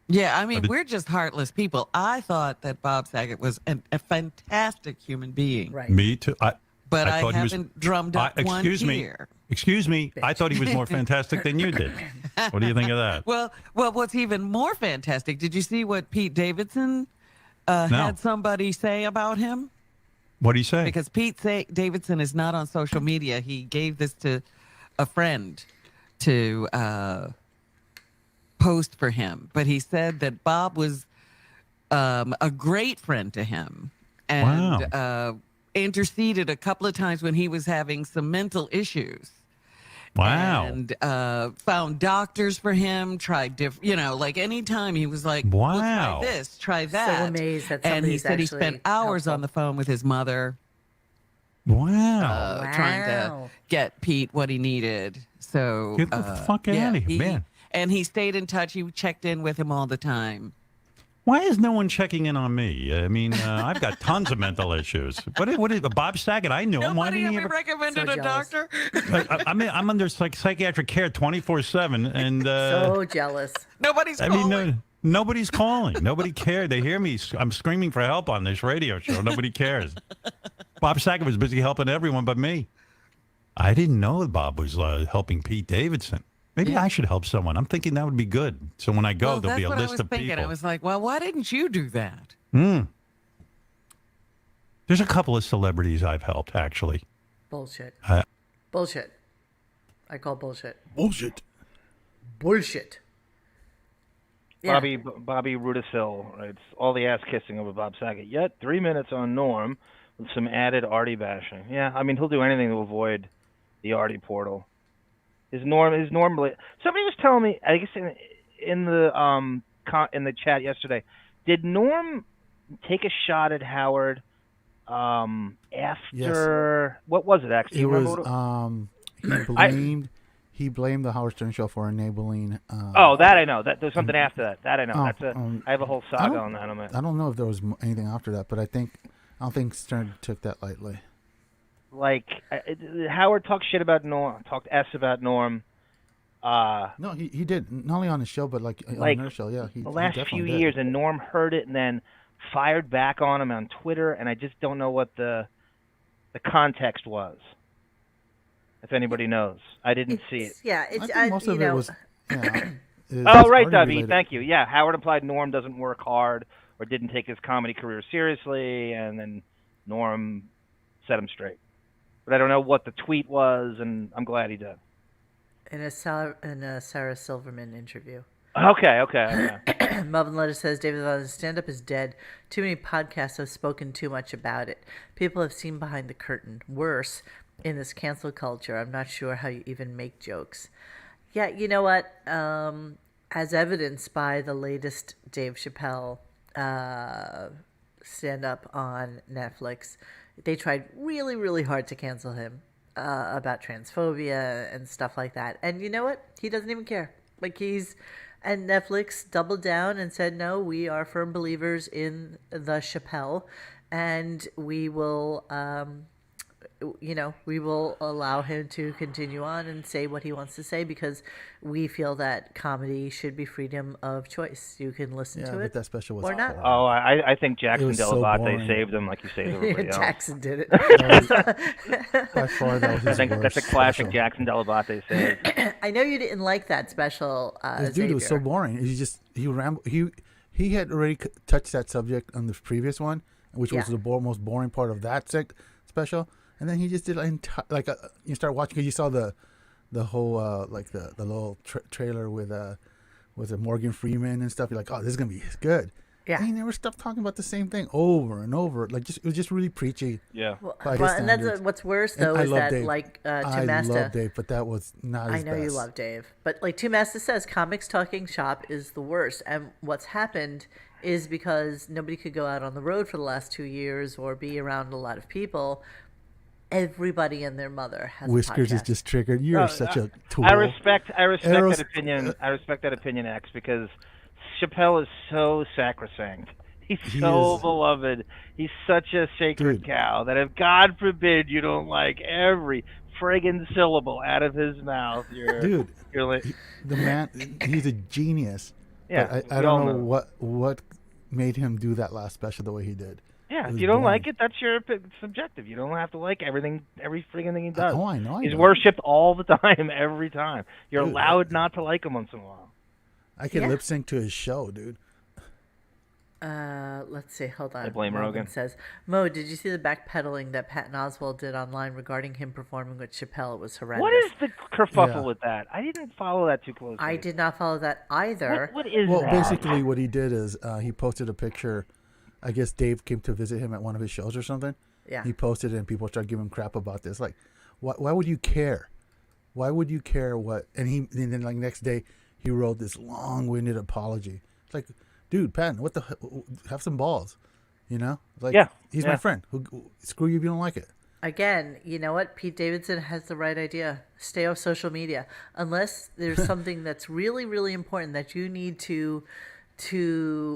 Yeah, I mean, we're just heartless people. I thought that Bob Saget was a fantastic human being. Right. Me too. But I haven't drummed up one ear. Excuse me. I thought he was more fantastic than you did. What do you think of that? Well, what's even more fantastic, did you see what Pete Davidson had somebody say about him? What did he say? Because Pete Davidson is not on social media. He gave this to a friend to post for him. But he said that Bob was a great friend to him and interceded a couple of times when he was having some mental issues. Wow. And found doctors for him, tried different, like anytime he was like, wow. Well, try this, try that. So amazed that and he said he spent hours on the phone with his mother. Wow. Trying to get Pete what he needed. So get the fuck out of here, man. And he stayed in touch. He checked in with him all the time. Why is no one checking in on me? I mean, I've got tons of mental issues. What is Bob Saget? I know him. Why didn't he ever recommended a doctor? I'm under psychiatric care 24/7, and so jealous. Nobody's calling. Nobody's calling. Nobody cared. They hear me. I'm screaming for help on this radio show. Nobody cares. Bob Saget was busy helping everyone but me. I didn't know Bob was helping Pete Davidson. Maybe I should help someone. I'm thinking that would be good. So when I go, there'll be a list of people. I was like, well, why didn't you do that? There's a couple of celebrities I've helped, actually. Bullshit. Bullshit. I call bullshit. Bullshit. Bullshit. Yeah. Bobby Rudisill writes, all the ass kissing over Bob Saget, yet 3 minutes on Norm with some added Artie bashing. Yeah, I mean, he'll do anything to avoid the Artie portal. Is Norm? Somebody was telling me, I guess in the chat yesterday, did Norm take a shot at Howard after what was it actually? It was he blamed the Howard Stern show for enabling. That I know. That there's something after that. That I know. I have a whole saga on that. I don't know if there was anything after that, but I don't think Stern took that lightly. Like Howard talked shit about Norm, talked S about Norm. No, he did not only on his show, but like on her show. Yeah, the last few years, and Norm heard it and then fired back on him on Twitter, and I just don't know what the context was. If anybody knows, I didn't see it. Yeah, I think most of it was. Oh, right, Dubby. Thank you. Yeah, Howard implied Norm doesn't work hard or didn't take his comedy career seriously, and then Norm set him straight. But I don't know what the tweet was, and I'm glad he did. In a Sarah Silverman interview. Okay. Melvin Letter says, David Vaughn's stand-up is dead. Too many podcasts have spoken too much about it. People have seen behind the curtain. Worse, in this cancel culture, I'm not sure how you even make jokes. Yeah, you know what? As evidenced by the latest Dave Chappelle stand-up on Netflix, they tried really, really hard to cancel him about transphobia and stuff like that. And you know what? He doesn't even care. And Netflix doubled down and said, no, we are firm believers in the Chappelle, and we will, we will allow him to continue on and say what he wants to say, because we feel that comedy should be freedom of choice. You can listen to it, but that special was or not. Oh, I think Jackson Delabate saved him like you saved everybody else. Jackson did it. By far, that was that's a classic special. Jackson Delabate save. I know you didn't like that special. This dude was so boring. He had already touched that subject on the previous one, which was the most boring part of that special. And then he just did you start watching because you saw the whole the little trailer with Morgan Freeman and stuff. You're like, oh, this is gonna be good. Yeah. And they were talking about the same thing over and over. It was just really preachy. Yeah. And that's what's worse though is that Dave. I love Dave, but that was not. I know you love Dave, but Tumasta says comics talking shop is the worst. And what's happened is because nobody could go out on the road for the last 2 years or be around a lot of people. Everybody and their mother has Whiskers a podcast. is just triggered. You're such a tool. I respect that opinion. I respect that opinion, X, because Chappelle is so sacrosanct. He's so beloved. He's such a sacred cow that if God forbid you don't like every friggin' syllable out of his mouth, you're like the man. He's a genius. Yeah, I don't know what made him do that last special the way he did. Yeah, if you don't like it, that's your subjective. You don't have to like every friggin' thing he does. Oh, I know. He's worshipped all the time, every time. You're allowed not to like him once in a while. I can lip sync to his show, dude. Let's see. Hold on. I blame Rogan. Says, Mo, did you see the backpedaling that Patton Oswalt did online regarding him performing with Chappelle? It was horrendous. What is the kerfuffle with that? I didn't follow that too closely. I did not follow that either. What is that? Well, basically what he did is he posted a picture. I guess Dave came to visit him at one of his shows or something. Yeah. He posted it and people started giving him crap about this. Like, why would you care? Why would you care what? And then like next day he wrote this long-winded apology. It's like, dude, Patton, what the have some balls, you know? Like, he's my friend. Screw you if you don't like it. Again, you know what? Pete Davidson has the right idea. Stay off social media unless there's something that's really, really important that you need to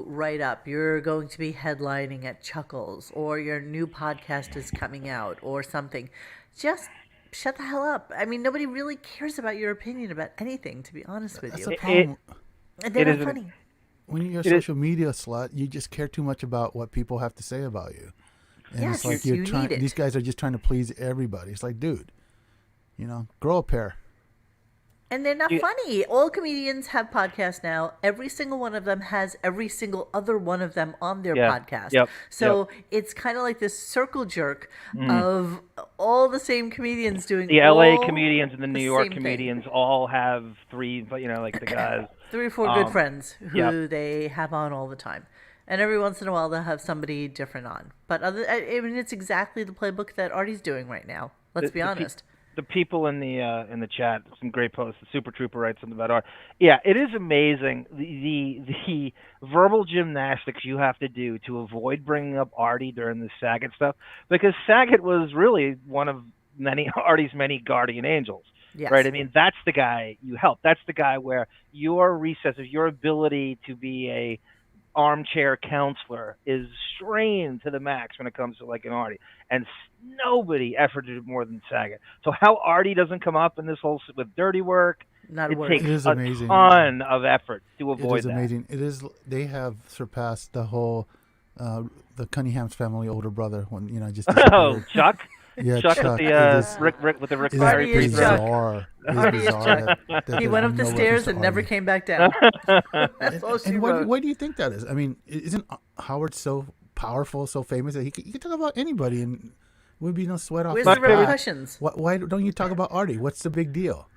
write up. You're going to be headlining at Chuckles, or your new podcast is coming out, or something. Just shut the hell up. I mean, nobody really cares about your opinion about anything, to be honest with you. That's the problem. And they're not funny. When you're a social media slut, you just care too much about what people have to say about you. And yes, it's like you need it. These guys are just trying to please everybody. It's like, dude, grow a pair. And they're not funny. All comedians have podcasts now. Every single one of them has every single other one of them on their podcast. So it's kind of like this circle jerk of all the same comedians doing the LA comedians and the New York comedians all have three, like the guys. 3 or 4 good friends who they have on all the time. And every once in a while they'll have somebody different on. But it's exactly the playbook that Artie's doing right now. Let's be honest. The people in the chat, some great posts. The Super Trooper writes something about art. Yeah, it is amazing the verbal gymnastics you have to do to avoid bringing up Artie during the Saget stuff, because Saget was really one of Artie's many guardian angels. Yes. Right? I mean, that's the guy you help. That's the guy where your recesses, your ability to be a armchair counselor is strained to the max when it comes to like an Artie, and nobody efforted more than Saget. So how Artie doesn't come up in this whole with dirty work, it takes a ton of effort to avoid that. It is amazing. It is. They have surpassed the whole the Cunningham's family older brother when just Chuck. Yeah, Chuck with the Rick with the Rick Barry. He went up the stairs and never came back down. That's all she wrote. Why do you think that is? I mean, isn't Howard so powerful, so famous that he can talk about anybody and would be no sweat off? Where's the repercussions? Why don't you talk about Artie? What's the big deal?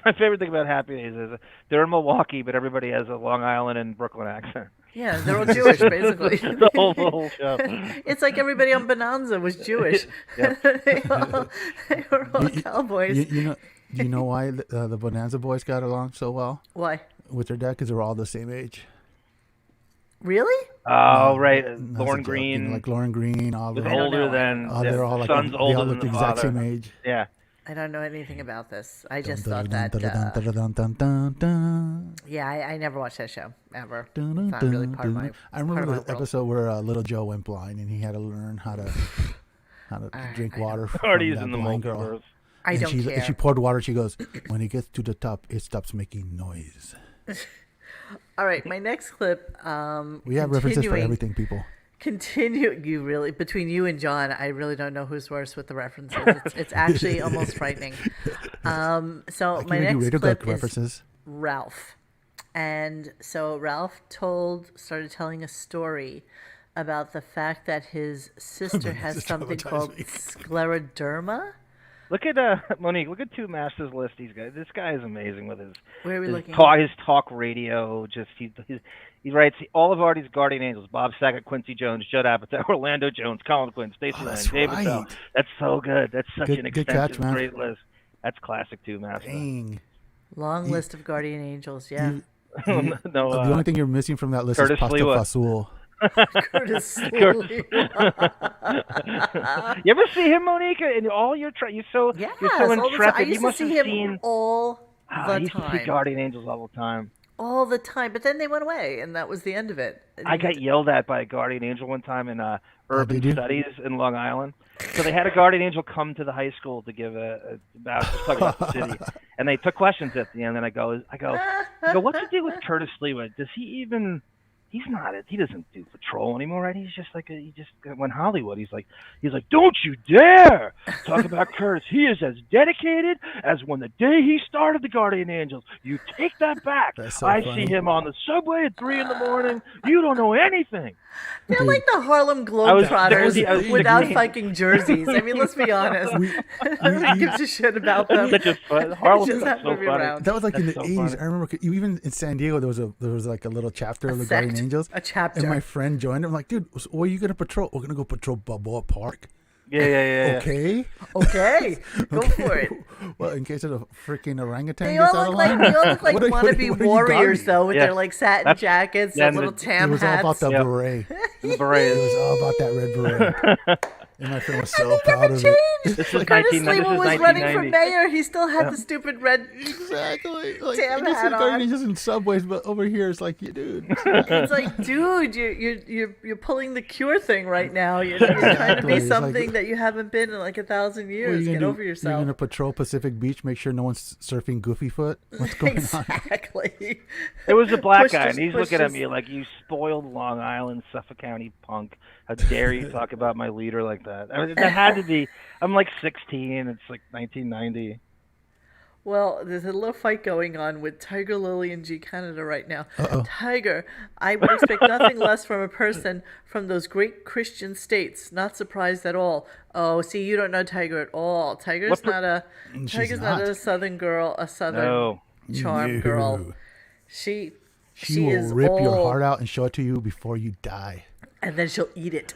My favorite thing about Happy Days is they're in Milwaukee, but everybody has a Long Island and Brooklyn accent. Yeah, they're all Jewish, basically. The whole show. It's like everybody on Bonanza was Jewish. They were all cowboys. Do you know why the Bonanza boys got along so well? Why? With their dad, because they were all the same age. Really? Oh, right. Lauren Green. Like Lauren Green. All was older than they're all like son's they older all look than the the exact father. same age. Yeah. I don't know anything about this. I just thought that. Yeah, I never watched that show ever. It's not really part of my. I remember the episode where Little Joe went blind and he had to learn how to drink water from Artie's that in the blind girl. multiverse. I don't care. And she poured water. She goes, when it gets to the top, it stops making noise. All right, my next clip. We have references for everything, people. Between you and John, I really don't know who's worse with the references. It's actually almost frightening. So my next clip is Ralph. And so Ralph started telling a story about the fact that his sister has something called scleroderma. Look at Monique. Look at Two Masters list. This guy is amazing with his. Where are we looking? His talk radio. Just he writes all of Artie's guardian angels: Bob Saget, Quincy Jones, Judd Apatow, Orlando Jones, Colin Quinn, Stacey Lang, David Bell. That's so good. That's such an extensive, great list. That's classic Two Masters. Dang. Long list of guardian angels. Yeah. The only thing you're missing from that list is Pasta Fasul. Curtis You ever see him, Monique? And all you're so intrepid. I used to see him all the time. I used to see Guardian Angels all the time. All the time, but then they went away, and that was the end of it. I got yelled at by a Guardian Angel one time in Urban Studies in Long Island. So they had a Guardian Angel come to the high school to give talk about the city, and they took questions at the end. And I go, what's the deal with Curtis Lewa? Does he even? He doesn't do patrol anymore, right? He's just he just went Hollywood. He's like, don't you dare talk about Curtis. He is as dedicated as when the day he started the Guardian Angels. You take that back. So I funny. see him on the subway at 3 a.m. You don't know anything. They're like the Harlem Globetrotters without fucking jerseys. I mean, let's be honest. Nobody gives a shit about them. Harlem just happen to be around. That was like in the 80s. Funny. I remember even in San Diego there was like a little chapter of the Guardian Angels. A chapter. And my friend joined. I'm like, dude, where are you gonna patrol? We're gonna go patrol Balboa Park. Yeah. Okay. Go for it. Well, in case of the freaking orangutan They gets all out of look line. like What are wannabe you warriors, though, with Yeah. their like satin jackets and little tam It was all hats. about the beret. The beret. It was all about that red beret. And my friend was so proud Never of changed. it. This is Curtis 1990. Lehman was This is running for 1990. mayor. He still had the stupid red. Exactly. Like, Tam this is hat on. Guardian Angels in subways, but over here it's like, dude. It's like, dude, you're pulling the Cure thing right now. You're trying to be It's like- something that you haven't been in like 1,000 years. Get over You're yourself. gonna patrol Pacific Beach, make sure no one's surfing Goofy Foot. What's going on? Exactly. It was a black Push guy, this- and he's push looking at this. me like, you spoiled Long Island, Suffolk County punk. How dare you talk about my leader like that? I mean, that had to be. I'm like 16. It's like 1990. Well, there's a little fight going on with Tiger Lily and G Canada right now. Tiger, I would expect nothing less from a person from those great Christian states. Not surprised at all. Oh, see, you don't know Tiger at all. Tiger's not not. a Southern girl, a Southern charm girl. She will is rip your all- heart out and show it to you before you die. and then she'll eat it.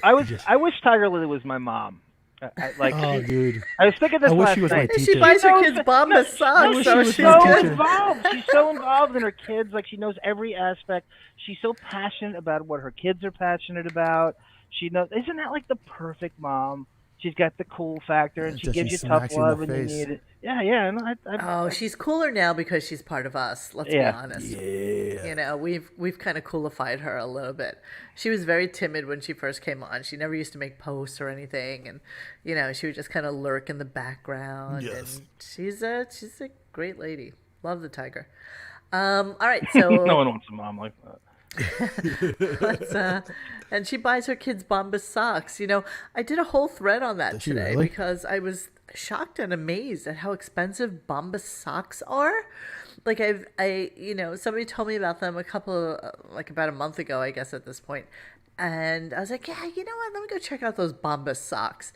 I wish Tiger Lily was my mom. Oh, dude. I was thinking this I wish last she was my night. teacher. She buys her kids Bomba socks, so she was she's my so teacher. involved. She's so involved in her kids. Like, she knows every aspect. She's so passionate about what her kids are passionate about. She knows. Isn't that like the perfect mom? She's got the cool factor, and she Until gives she you tough smacks you in the love when you face. need it. Yeah. No, Oh, she's cooler now because she's part of us. Let's be honest. Yeah. You know, we've kind of coolified her a little bit. She was very timid when she first came on. She never used to make posts or anything, and you know, she would just kind of lurk in the background. Yes. And she's a great lady. Love the Tiger. All right, so no one wants a mom like that. and she buys her kids Bombas socks. You know, I did a whole thread on that Does she today really? because I was shocked and amazed at how expensive Bombas socks are. Like somebody told me about them about a month ago, I guess at this point. And I was like, yeah, you know what? Let me go check out those Bombas socks.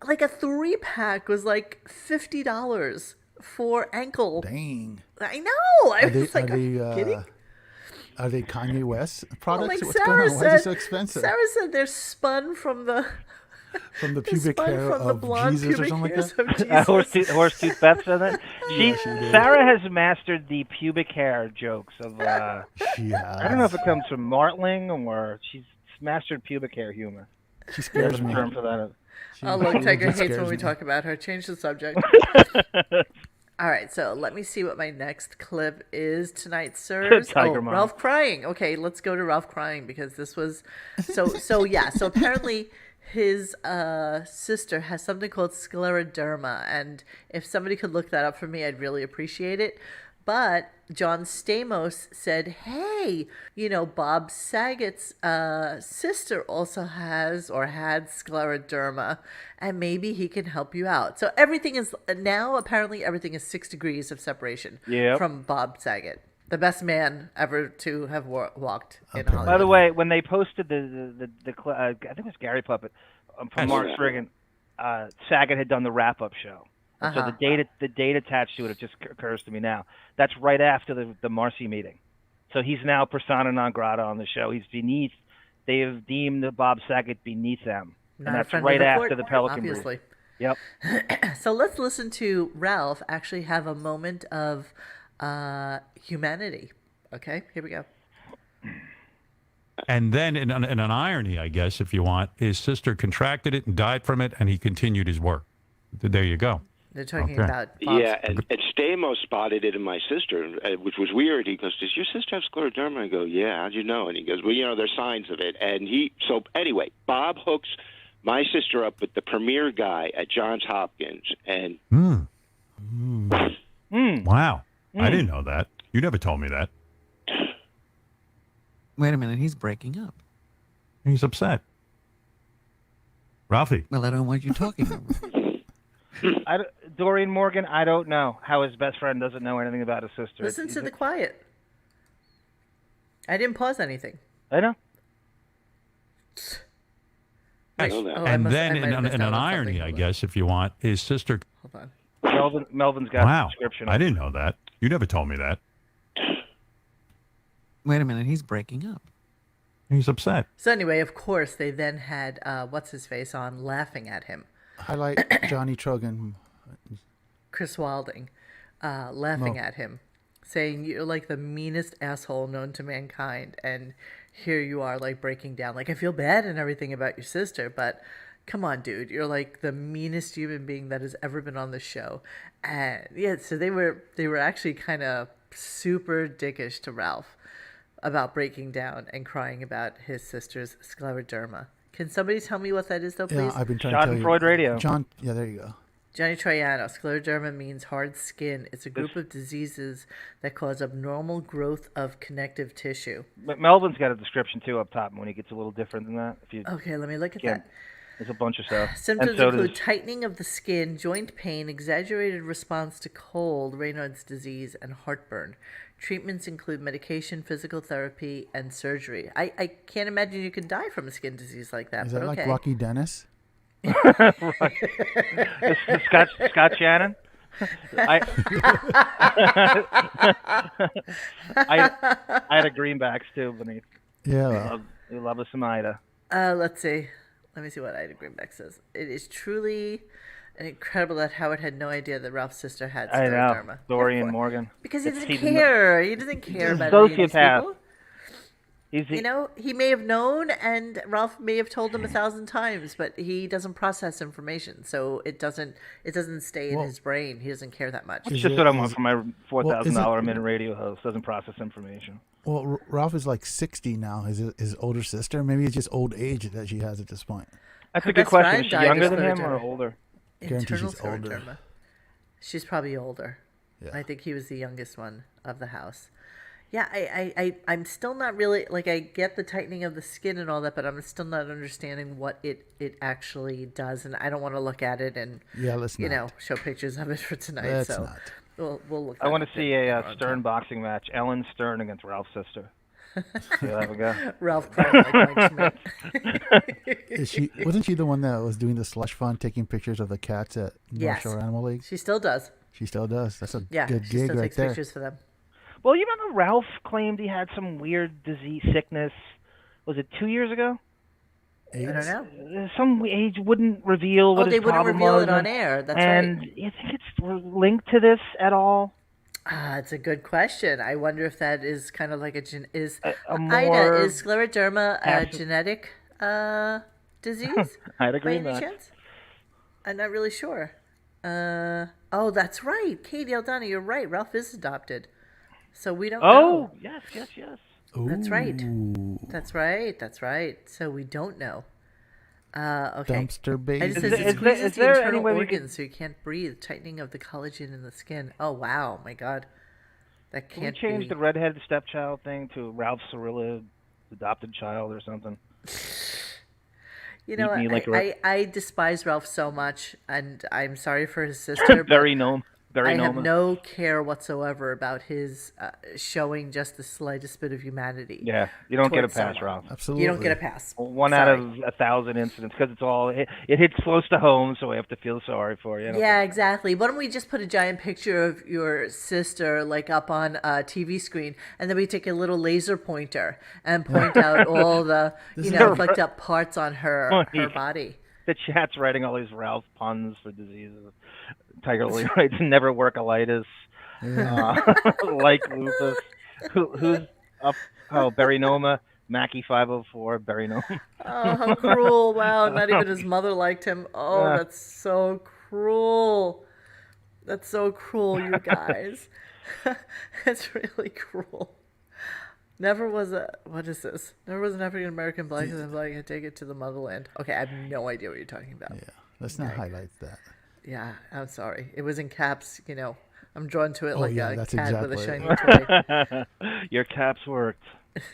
Like a 3-pack was like $50 for ankle. Dang. I know. I was like, are you they, kidding? Are they Kanye West products? Like What's Sarah going on? Why is it so expensive? Sarah said they're spun from the pubic hair of Jesus or something like that? Horsetooth Beth said that. She did. Sarah has mastered the pubic hair jokes of. She has. I don't know if it comes from Martling or she's mastered pubic hair humor. She scares me. Term for that. Oh, look, Tiger hates scares when we me. talk about her. Change the subject. All right, so let me see what my next clip is tonight, sirs. Tiger Mom. Ralph crying. Okay, let's go to Ralph crying because this was so yeah. So apparently his sister has something called scleroderma, and if somebody could look that up for me, I'd really appreciate it. But John Stamos said, hey, you know, Bob Saget's sister also has or had scleroderma, and maybe he can help you out. So everything is now, apparently everything is 6 degrees of separation from Bob Saget, the best man ever to have walked in Hollywood. By the way, when they posted the I think it was Gary Puppet from Mark Friggin, Saget had done the wrap-up show. So the date attached to it just occurs to me now. That's right after the Marcy meeting. So he's now persona non grata on the show. He's beneath. They have deemed Bob Saget beneath them, Not and a that's friend right of the after court, the Pelican Brief. obviously. Yep. So let's listen to Ralph actually have a moment of humanity. Okay, here we go. And then, in an irony, I guess, if you want, his sister contracted it and died from it, and he continued his work. There you go. They're talking Okay. about Bob's. Yeah, and Stamos spotted it in my sister, which was weird. He goes, does your sister have scleroderma? I go, yeah, how'd you know? And he goes, well, you know, there's signs of it. And so anyway, Bob hooks my sister up with the premier guy at Johns Hopkins. And Wow. I didn't know that. You never told me that. Wait a minute, he's breaking up. He's upset. Ralphie. Well, I don't want you talking over. Doreen Morgan, I don't know how his best friend doesn't know anything about his sister. Listen to the quiet. I didn't pause anything. I know. I know that. And then, in an irony, I guess, if you want, his sister. Hold on. Melvin's got the description. I didn't know that. You never told me that. Wait a minute, he's breaking up. He's upset. So anyway, of course, they then had what's his face on laughing at him. Highlight Johnny Trogan. Chris Wilding, laughing at him, saying you're like the meanest asshole known to mankind, and here you are like breaking down. Like, I feel bad and everything about your sister, but come on, dude, you're like the meanest human being that has ever been on the show. And yeah, so they were actually kind of super dickish to Ralph about breaking down and crying about his sister's scleroderma. Can somebody tell me what that is, though, please? Yeah, I've been trying to tell you. Schadenfreude Radio. John, yeah, there you go. Johnny Troiano, scleroderma means hard skin. It's a group of diseases that cause abnormal growth of connective tissue. But Melvin's got a description, too, up top when he gets a little different than that. Okay, let me look at that. There's a bunch of stuff. Symptoms include tightening of the skin, joint pain, exaggerated response to cold, Raynaud's disease, and heartburn. Treatments include medication, physical therapy, and surgery. I can't imagine you can die from a skin disease like that. Is that like Rocky Dennis? Scott Shannon? I had a greenbacks, too, beneath. Yeah. We love us some Ida. Let's see. Let me see what Ida Greenback says. It is truly incredible that Howard had no idea that Ralph's sister had scleroderma. I know. Dorian Morgan. Because he doesn't care. He doesn't care about any of these people. You know, he may have known, and Ralph may have told him 1,000 times, but he doesn't process information, so it doesn't stay in his brain. He doesn't care that much. It's just what I want from my $4,000 a minute radio host. Doesn't process information. Well, Ralph is like 60 now. His older sister. Maybe it's just old age that she has at this point. That's a good question. Is she younger than him or older? Internal scleroderma. She's probably older. Yeah. I think he was the youngest one of the house. Yeah, I'm still not really, like, I get the tightening of the skin and all that, but I'm still not understanding what it actually does, and I don't want to look at it and, show pictures of it for tonight. We'll look. I want to see a Stern boxing match. Ellen Stern against Ralph's sister. You'll have a go. Ralph crying like Mike Schmidt. Wasn't she the one that was doing the slush fund, taking pictures of the cats at North Shore Animal League? She still does. She still does. That's a good gig right there. She still takes pictures for them. Well, you remember Ralph claimed he had some weird disease, sickness. Was it 2 years ago? AIDS? I don't know. Some age wouldn't reveal what his problem was. They wouldn't reveal it on air. That's right. And you think it's linked to this at all? It's a good question. I wonder if that is kind of like Ida, is scleroderma a genetic disease? I'd agree with that. I'm not really sure. Oh, that's right. Katie Aldana, you're right. Ralph is adopted. So we don't know. Oh, yes. Ooh. That's right. So we don't know. Okay. Dumpster baby. It says it squeezes the internal organs so you can't breathe. Tightening of the collagen in the skin. Oh, wow. My God. That can't be. Can we change the redheaded stepchild thing to Ralph Cirilla, adopted child or something? You know, I despise Ralph so much, and I'm sorry for his sister. I have no care whatsoever about his showing just the slightest bit of humanity. Yeah, you don't get a pass, Ralph. Absolutely. You don't get a pass. One out of 1,000 incidents, because it hits close to home, so we have to feel sorry for you. Yeah, exactly. Why don't we just put a giant picture of your sister, like, up on a TV screen, and then we take a little laser pointer and point out all the, fucked up parts on her body. The chat's writing all these Ralph puns for diseases. Tiger Lily writes never work-alitis, like lupus. Who's up? Oh, Barinoma, Mackie 504, Barinoma. Oh, how cruel. Wow, not even his mother liked him. Oh, that's so cruel. That's so cruel, you guys. It's really cruel. Never was what is this? Never was an African-American black and black and take it to the motherland. Okay, I have no idea what you're talking about. Yeah, let's not highlight that. Yeah, I'm sorry. It was in caps, I'm drawn to it like a cat with a shiny toy. Your caps worked.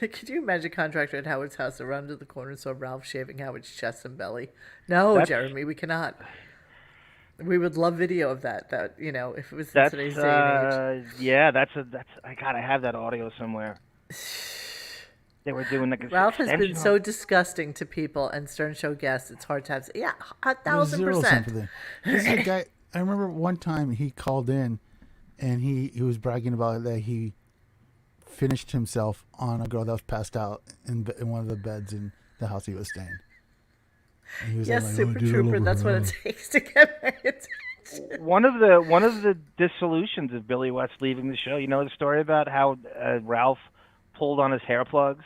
Could you imagine a contractor at Howard's house around to the corner and saw Ralph shaving Howard's chest and belly? No, Jeremy, we cannot. We would love video of that. That if it was in today's day and age. Yeah, that's I gotta have that audio somewhere. They were doing like Ralph has been so disgusting to people and Stern Show guests. It's hard to have. Yeah, 1,000%. This is a guy. I remember one time he called in, and he was bragging about that he finished himself on a girl that was passed out in one of the beds in the house he was staying. And he was yes, like, Super Trooper. That's what it takes to get my attention. One of the dissolutions of Billy West leaving the show. You know the story about how Ralph pulled on his hair plugs,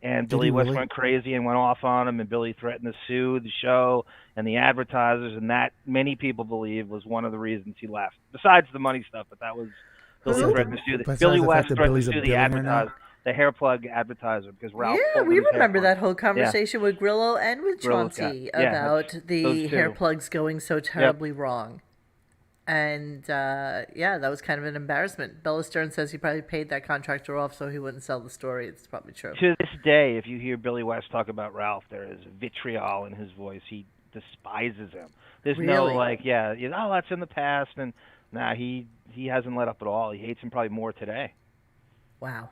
and Billy West went crazy and went off on him, and Billy threatened to sue the show and the advertisers, and that many people believe was one of the reasons he left. Besides the money stuff, but that was Billy threatened to sue Billy West threatened to sue the advertiser, the hair plug advertiser, because Ralph. Yeah, we remember that whole conversation with Grillo and with Chauncey about the hair plugs going so terribly wrong. And, that was kind of an embarrassment. Bella Stern says he probably paid that contractor off so he wouldn't sell the story. It's probably true. To this day, if you hear Billy West talk about Ralph, there is vitriol in his voice. He despises him. There's no, that's in the past. And, he hasn't let up at all. He hates him probably more today. Wow.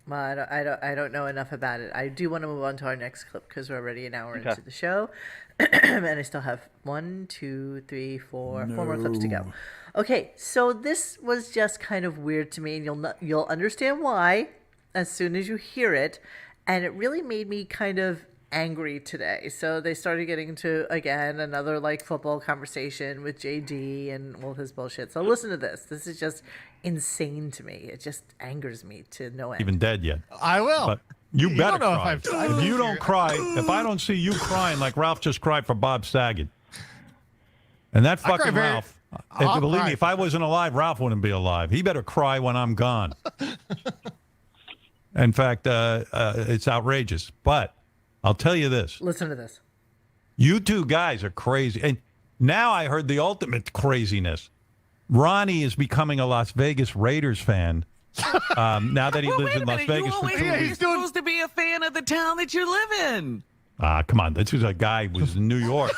Well, I don't know enough about it. I do want to move on to our next clip because we're already an hour into the show. And I still have 1, 2, 3, 4 more clips to go. Okay, so this was just kind of weird to me, and you'll understand why as soon as you hear it. And it really made me kind of angry today. So they started getting into, again, another football conversation with JD and all his bullshit. So listen to this. This is just insane to me. It just angers me to no end. Even dead yet. I will. But you better cry. If you don't cry, if I don't see you crying like Ralph just cried for Bob Saget. And that fucking Ralph, believe me, if I wasn't alive, Ralph wouldn't be alive. He better cry when I'm gone. In fact, it's outrageous. But I'll tell you this. Listen to this. You two guys are crazy. And now I heard the ultimate craziness. Ronnie is becoming a Las Vegas Raiders fan now that he lives in Las Vegas for 2 weeks. You're supposed to be a fan of the town that you live in. Come on. This is a guy who was in New York.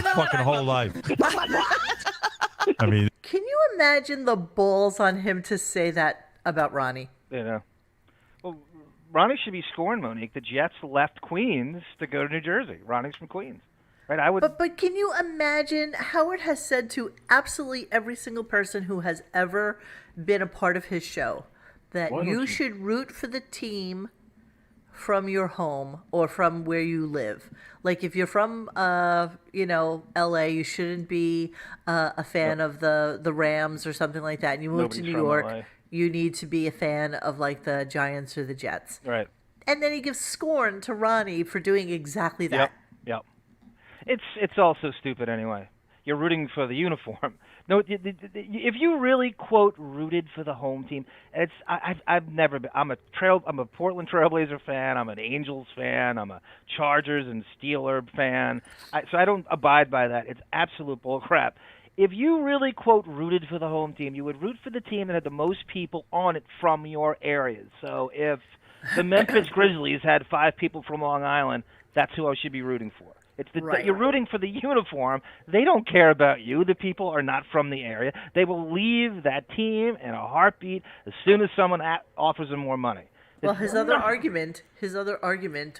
Fucking whole life. I mean. Can you imagine the balls on him to say that about Ronnie? Well, Ronnie should be scorned, Monique. The Jets left Queens to go to New Jersey. Ronnie's from Queens. Right, I would. But can you imagine? Howard has said to absolutely every single person who has ever been a part of his show that you should root for the team from your home or from where you live. Like if you're from, L.A., you shouldn't be a fan of the Rams or something like that. And you move to New York, LA. You need to be a fan of the Giants or the Jets. Right. And then he gives scorn to Ronnie for doing exactly that. Yep. It's all so stupid anyway. You're rooting for the uniform. No, if you really quote rooted for the home team, I've never been. I'm a Portland Trailblazer fan. I'm an Angels fan. I'm a Chargers and Steeler fan. So I don't abide by that. It's absolute bullcrap. If you really quote rooted for the home team, you would root for the team that had the most people on it from your areas. So if the Memphis Grizzlies had 5 people from Long Island, that's who I should be rooting for. You're rooting for the uniform. They don't care about you. The people are not from the area. They will leave that team in a heartbeat as soon as someone offers them more money. Well, his other argument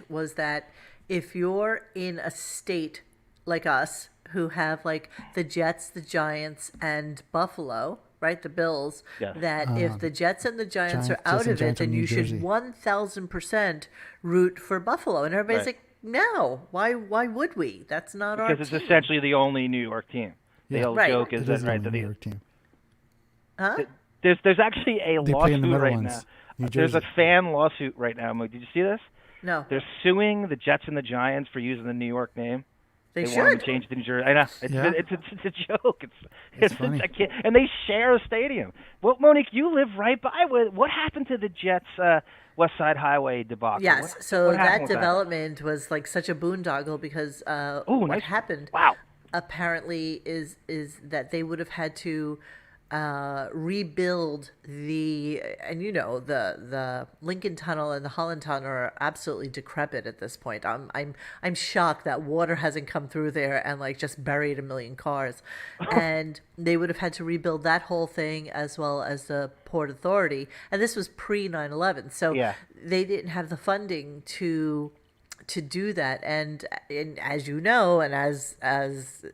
was that if you're in a state like us who have the Jets, the Giants, and Buffalo, right, the Bills, that if the Jets and the Giants are out of it, then you should 1,000% root for Buffalo. And everybody's like, no, why would we? That's not our team. Because it's essentially the only New York team. The old joke is that, right? The New York team. Huh? There's actually a lawsuit right now. There's a fan lawsuit right now. Did you see this? No. They're suing the Jets and the Giants for using the New York name. They want them to change it to New Jersey. I know. It's a joke. It's funny. And they share a stadium. Well, Monique, you live right by. What happened to the Jets' West Side Highway debacle? Yes. So that development was such a boondoggle because what happened apparently is that they would have had to rebuild and the Lincoln Tunnel and the Holland Tunnel are absolutely decrepit at this point. I'm shocked that water hasn't come through there and like just buried a million cars. And they would have had to rebuild that whole thing as well as the Port Authority. And this was pre 9/11, so they didn't have the funding to do that, and as you know, and as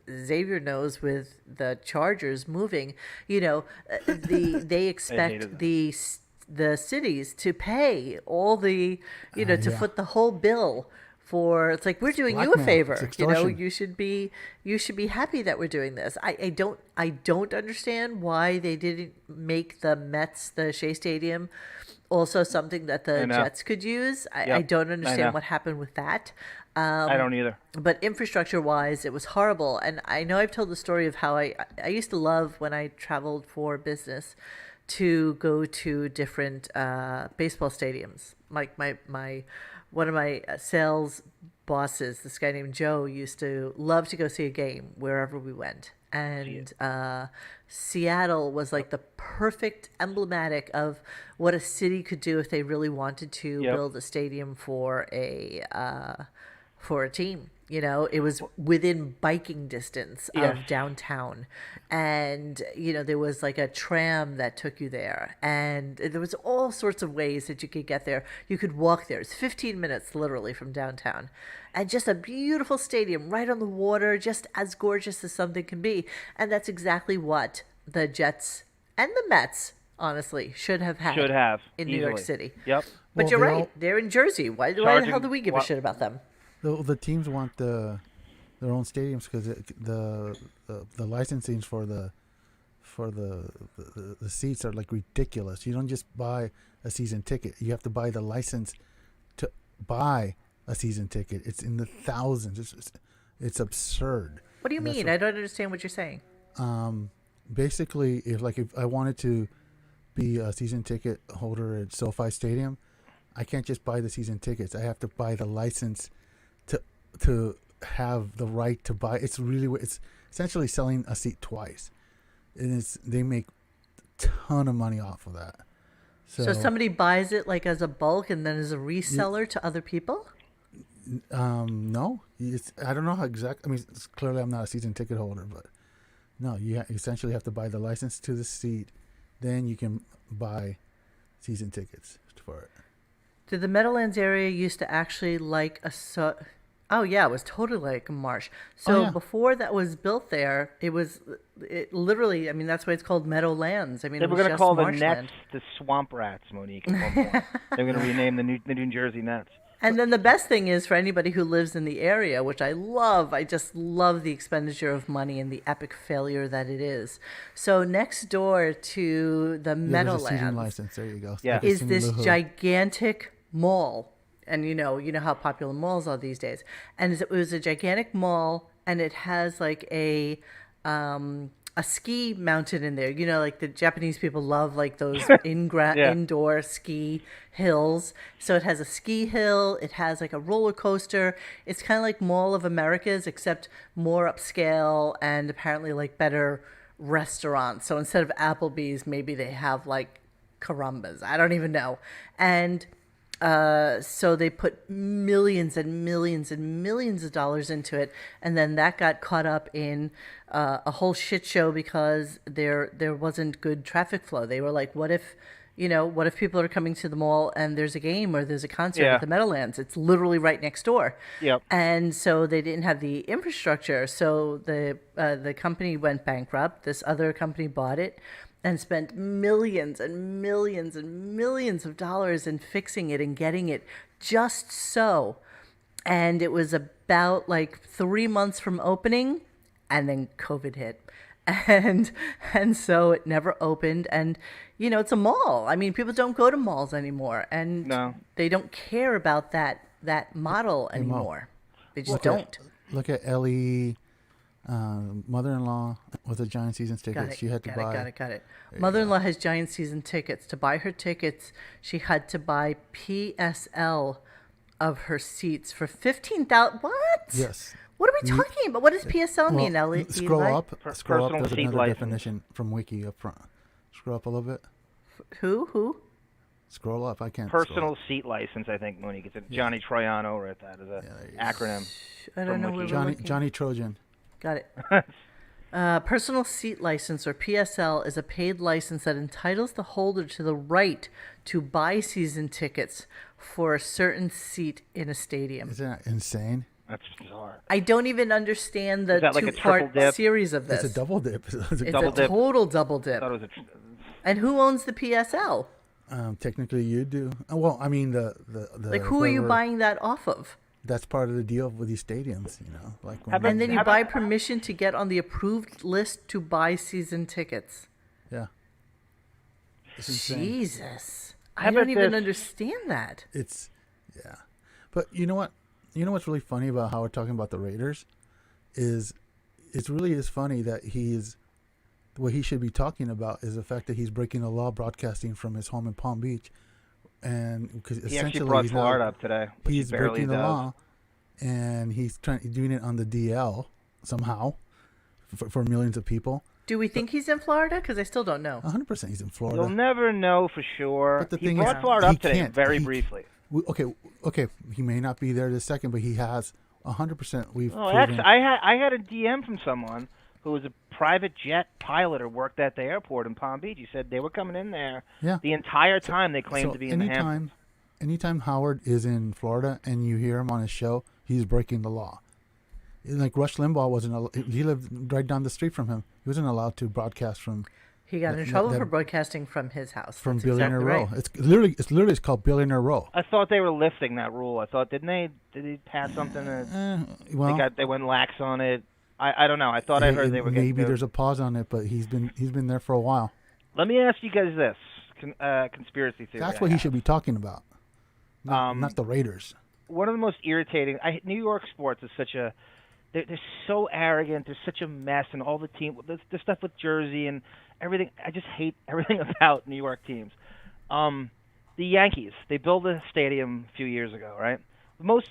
Xavier knows, with the Chargers moving, they expect the cities to pay all the to foot the whole bill for. It's like, we're doing you a favor, you should be happy that we're doing this. I don't understand why they didn't make the Mets, the Shea Stadium, also something that the Jets could use. I don't understand what happened with that. I don't either. But infrastructure-wise, it was horrible. And I know I've told the story of how I used to love, when I traveled for business, to go to different baseball stadiums. Like one of my sales bosses, this guy named Joe, used to love to go see a game wherever we went. And Seattle was like the perfect emblematic of what a city could do if they really wanted to build a stadium for a team. It was within biking distance of downtown, and there was like a tram that took you there, and there was all sorts of ways that you could get there. You could walk there. It's 15 minutes literally from downtown, and just a beautiful stadium right on the water, just as gorgeous as something can be. And that's exactly what the Jets and the Mets, honestly, should have in New York City. Yep. But you're right. They're in Jersey. Why the hell do we give a shit about them? The teams want their own stadiums because the licensing for the seats are like ridiculous. You don't just buy a season ticket. You have to buy the license to buy a season ticket. It's in the thousands. It's absurd. What do you mean? I don't understand what you're saying. Basically, if I wanted to be a season ticket holder at SoFi Stadium, I can't just buy the season tickets. I have to buy the license to have the right to buy. It's essentially selling a seat twice, and they make a ton of money off of that. So somebody buys it like as a bulk and then as a reseller to other people? No, I don't know how exactly. I mean, clearly I'm not a season ticket holder, but no, you essentially have to buy the license to the seat, then you can buy season tickets for it. Did the Meadowlands area used to actually like Oh yeah, it was totally like a marsh. So before that was built there, it literally, I mean, that's why it's called Meadowlands. I mean, they were going to call the Nets the Swamp Rats, Monique, at one point. They were going to rename the New Jersey Nets. And then the best thing is, for anybody who lives in the area, which I love, I just love the expenditure of money and the epic failure that it is. So next door to the Meadowlands, there's a season license. There you go. Is this gigantic mall. And you know how popular malls are these days. And it was a gigantic mall, and it has like a ski mountain in there. Like the Japanese people love like those indoor ski hills. So it has a ski hill. It has like a roller coaster. It's kind of like Mall of Americas, except more upscale and apparently like better restaurants. So instead of Applebee's, maybe they have like Carambas. I don't even know. And so they put millions and millions and millions of dollars into it, and then that got caught up in a whole shit show because there wasn't good traffic flow. They were like, what if people are coming to the mall and there's a game or there's a concert at the Meadowlands? It's literally right next door. Yep. And so they didn't have the infrastructure. So the company went bankrupt. This other company bought it and spent millions and millions and millions of dollars in fixing it and getting it just so. And it was about like 3 months from opening, and then COVID hit. And so it never opened. And, it's a mall. I mean, people don't go to malls anymore. And they don't care about that model anymore. They just don't. Look at Ellie. Mother-in-law with a giant season ticket. She had to buy. Got it. Mother-in-law has giant season tickets. To buy her tickets, she had to buy PSL of her seats for $15,000. What? Yes. What are we talking about? What does PSL mean, Elliot? Scroll up. Scroll up. There's another license. definition from Wiki up front. Scroll up a little bit. Who? Scroll up. I can't. Personal seat license, I think, Monique. It's Johnny Troiano wrote that as an acronym. I don't know where Johnny Trojan. Got it. Personal seat license, or PSL, is a paid license that entitles the holder to the right to buy season tickets for a certain seat in a stadium. Isn't that insane? That's bizarre. I don't even understand the like two-part series of this. It's a double dip. It's a total double dip. I thought it was And who owns the PSL? Technically, you do. Well, I mean, the like, who are you buying that off of? That's part of the deal with these stadiums, you know. Like, and then you buy permission to get on the approved list to buy season tickets. Yeah. Jesus, I don't even understand that. Yeah, but you know what? You know what's really funny about how we're talking about the Raiders is, it really is funny that what he should be talking about is the fact that he's breaking the law broadcasting from his home in Palm Beach, and because he actually brought Florida up today. He's breaking the law, and he's doing it on the DL somehow for millions of people. Do we think he's in Florida? Because I still don't know. 100% he's in Florida. You'll never know for sure. But the thing brought Florida up today very briefly. Okay, he may not be there this second, but he has 100%. Actually, I had a DM from someone who was a private jet pilot or worked at the airport in Palm Beach. He said they were coming in there the entire time they claimed to be in the Hamptons. Anytime Howard is in Florida and you hear him on his show, he's breaking the law. Like Rush Limbaugh he lived right down the street from him. He wasn't allowed to broadcast from. He got in trouble for broadcasting from his house. From Billionaire Row. Right. It's literally called Billionaire Row. I thought they were lifting that rule. I thought, did he pass something that they went lax on it? I don't know. I thought I heard they were getting. Maybe there's a pause on it, but he's been there for a while. Let me ask you guys this conspiracy theory. That's what he should be talking about. Not the Raiders. One of the most irritating. New York sports is such a. They're so arrogant. They're such a mess, and all the the stuff with Jersey and everything. I just hate everything about New York teams. The Yankees. They built a stadium a few years ago, right? The most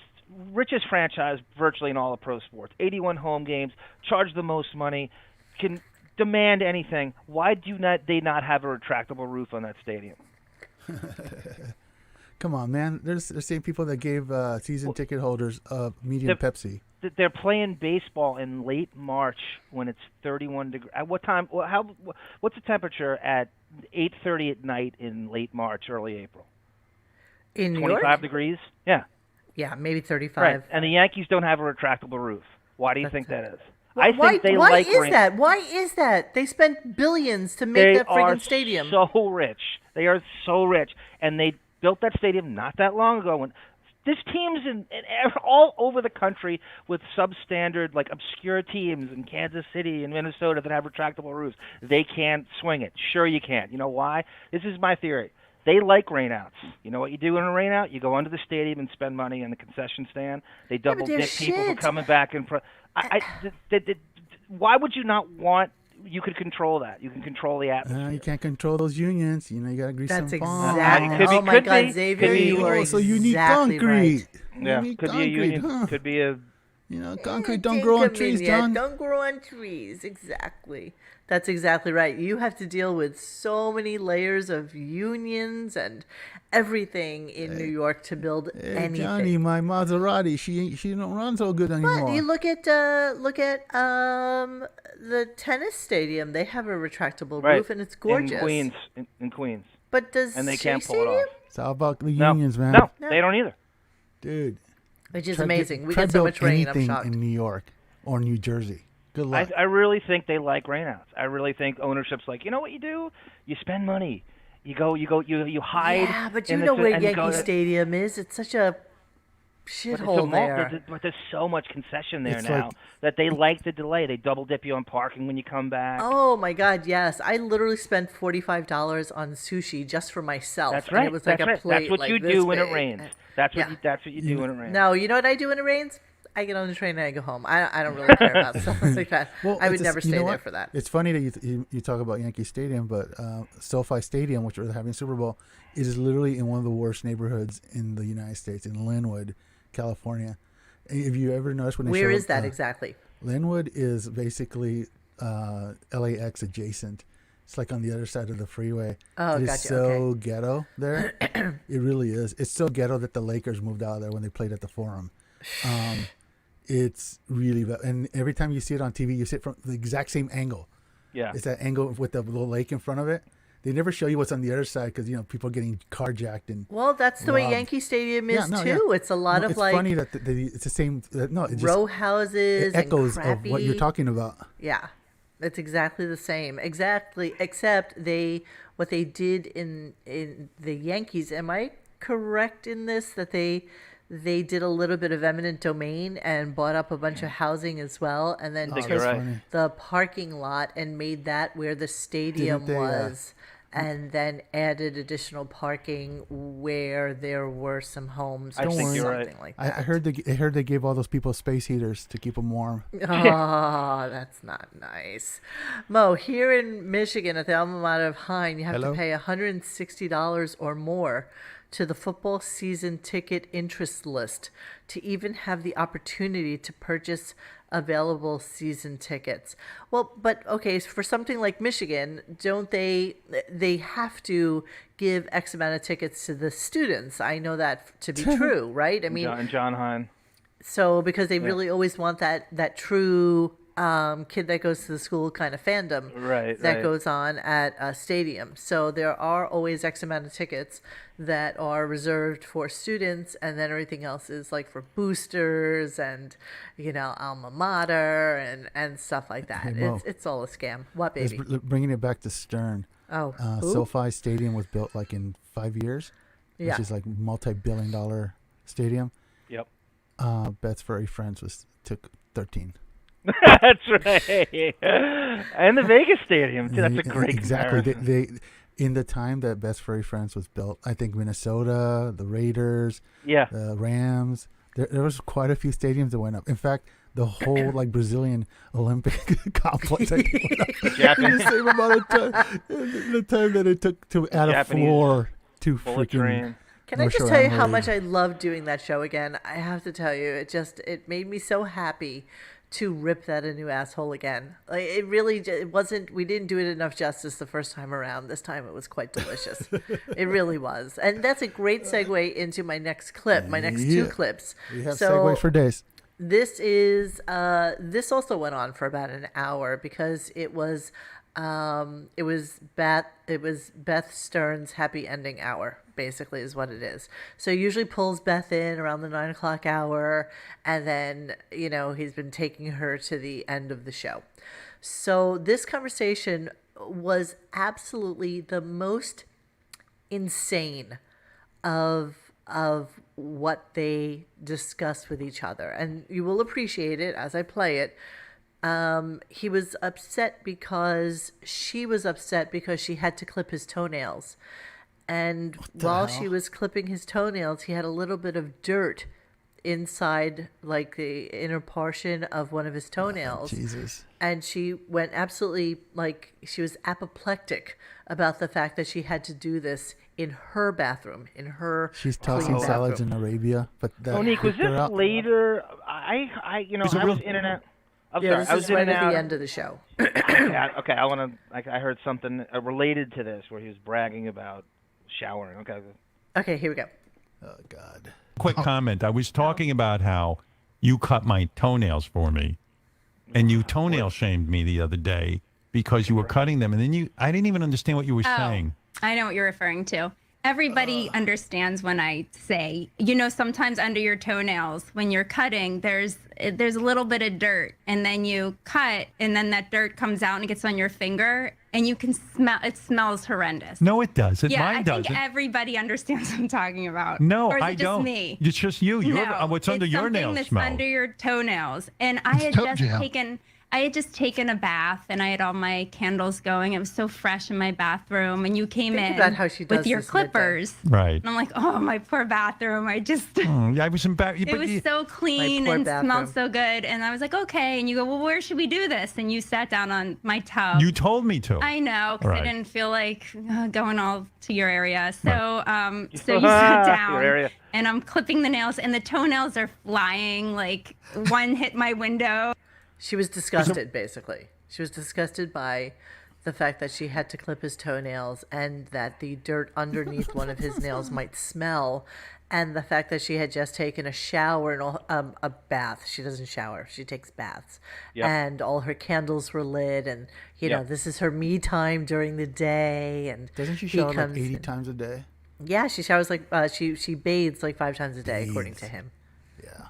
richest franchise virtually in all of pro sports. 81 home games. Charge the most money. Can demand anything. Why do they not have a retractable roof on that stadium? Come on, man. There's the same people that gave season ticket holders medium Pepsi. They're playing baseball in late March when it's 31 degrees. At what time? What's the temperature at 8:30 at night in late March, early April? In New 25 York? degrees? Yeah. Yeah, maybe 35. Right. And the Yankees don't have a retractable roof. Why do you think that is? Why is that? They spent billions to make that friggin' stadium. They are so rich. They are so rich. And they built that stadium not that long ago. When there's teams all over the country with substandard, like obscure teams in Kansas City and Minnesota that have retractable roofs. They can't swing it. Sure you can't. You know why? This is my theory. They like rainouts. You know what you do in a rainout? You go under the stadium and spend money in the concession stand. They double dip people for coming back in front. Why would you not want? You could control that. You can control the atmosphere. You can't control those unions. You know, you got to grease some palms. Exactly. Oh my God, Xavier, you are so you need exactly concrete. Right. Yeah, you need could concrete, be a union. huh? Could be a. You know, concrete don't grow on trees, John. Don't grow on trees. Exactly. That's exactly right. You have to deal with so many layers of unions and everything in New York to build anything. Johnny, my Maserati, she don't run so good anymore. But you look at the tennis stadium. They have a retractable roof, and it's gorgeous. In Queens. But does and they can't Shea pull it off. So how about the unions, man? No, they don't either. Dude. Which is amazing. We get so much rain. I'm shocked. In New York or New Jersey. Good luck. I really think they like rainouts. I really think ownership's like, you know what you do? You spend money. You hide. Yeah, but you know where Yankee Stadium is. It's such a shithole there. But there's so much concession there now that they like the delay. They double dip you on parking when you come back. Oh my God, yes! I literally spent $45 on sushi just for myself. That's right. And it was like a plate. That's what you do when it rains. That's what you do when it rains. No, you know what I do when it rains? I get on the train and I go home. I don't really care about stuff like that. Well, I would never stay there for that. It's funny that you talk about Yankee Stadium, but SoFi Stadium, which we're having Super Bowl, is literally in one of the worst neighborhoods in the United States, in Linwood, California. If you ever notice when they Where show is that exactly? Linwood is basically LAX adjacent. It's like on the other side of the freeway. Oh, it gotcha. is so ghetto there. It really is. It's so ghetto that the Lakers moved out of there when they played at the Forum. It's really bad. And every time you see it on TV, you see it from the exact same angle. Yeah. It's that angle with the little lake in front of it. They never show you what's on the other side because, people are getting carjacked and Well, that's the way Yankee Stadium is too. It's a lot of it's funny that it's the same. It row houses. It echoes and of what you're talking about. Yeah, it's exactly the same. Exactly, except what they did in the Yankees. Am I correct in this that they did a little bit of eminent domain and bought up a bunch of housing as well, and then took the parking lot and made that where the stadium was. And then added additional parking where there were some homes. I think you're right. Like that. I heard they gave all those people space heaters to keep them warm. Oh, that's not nice. Mo, here in Michigan at the alma mater of Hine, you have to pay $160 or more to the football season ticket interest list to even have the opportunity to purchase available season tickets. Well, but okay, so for something like Michigan, don't they have to give X amount of tickets to the students? I know that to be true, right? I mean, John Hine. So because they really always want that true kid that goes to the school kind of fandom that goes on at a stadium. So there are always X amount of tickets that are reserved for students, and then everything else is like for boosters and alma mater and stuff like that. Hey, it's all a scam. What, baby? Bringing it back to Stern. Oh, SoFi Stadium was built like in 5 years, which is like multi-billion-dollar stadium. Yep. Beth's Furry Friends took 13. That's right. And the Vegas Stadium too. That's a great exactly. comparison. They in the time that Best Furry Friends was built, I think Minnesota, the Raiders, the Rams. There was quite a few stadiums that went up. In fact, the whole Brazilian Olympic complex went up. The same amount of time. The time that it took to add a floor to freaking. Can I just tell you how much I loved doing that show again? I have to tell you, it made me so happy to rip that a new asshole again. Like, it wasn't, we didn't do it enough justice the first time around. This time it was quite delicious. It really was. And that's a great segue into my next clip, my next two clips. We have segues for days. This is, this also went on for about an hour because it was Beth Stern's happy ending hour, basically, is what it is. So he usually pulls Beth in around the 9 o'clock hour, and then, he's been taking her to the end of the show. So this conversation was absolutely the most insane of what they discuss with each other. And you will appreciate it as I play it. He was upset because she was upset because she had to clip his toenails. And while she was clipping his toenails, he had a little bit of dirt inside, like the inner portion of one of his toenails. Oh, Jesus. And she went absolutely, she was apoplectic about the fact that she had to do this in her bathroom, in her She's tossing salads in Arabia. But Monique, was this later? I was in and out. This is right at the end of the show. Okay, I heard something related to this where he was bragging about showering. Okay, here we go. Oh, God. Quick comment. I was talking about how you cut my toenails for me, and you toenail shamed me the other day because you were cutting them, and then I didn't even understand what you were saying. I know what you're referring to. Everybody understands when I say, sometimes under your toenails, when you're cutting, there's a little bit of dirt, and then you cut, and then that dirt comes out and it gets on your finger, and you can smell. It smells horrendous. No, it doesn't. Mine doesn't. I think everybody understands what I'm talking about. No, or is I it don't. Just me? It's just you. No, What's under your nails that's smells. under your toenails, and I had just taken. I had just taken a bath and I had all my candles going. It was so fresh in my bathroom, and you came in about how she does with your this clippers. Right. And I'm like, oh, my poor bathroom. I just. I was embarrassed. It was so clean and smelled so good. And I was like, okay. And you go, well, where should we do this? And you sat down on my tub. You told me to. I know, because I didn't feel like going all to your area. So, so you Your sat down, area. and I'm clipping the nails, and the toenails are flying. Like one hit my window. She was disgusted, basically. She was disgusted by the fact that she had to clip his toenails and that the dirt underneath one of his nails might smell, and the fact that she had just taken a shower and a bath. She doesn't shower. She takes baths. Yep. And all her candles were lit, and, you know, this is her me time during the day. And doesn't she shower like 80 times a day? Yeah, she showers like, she bathes like 5 times a day, according to him. Yeah.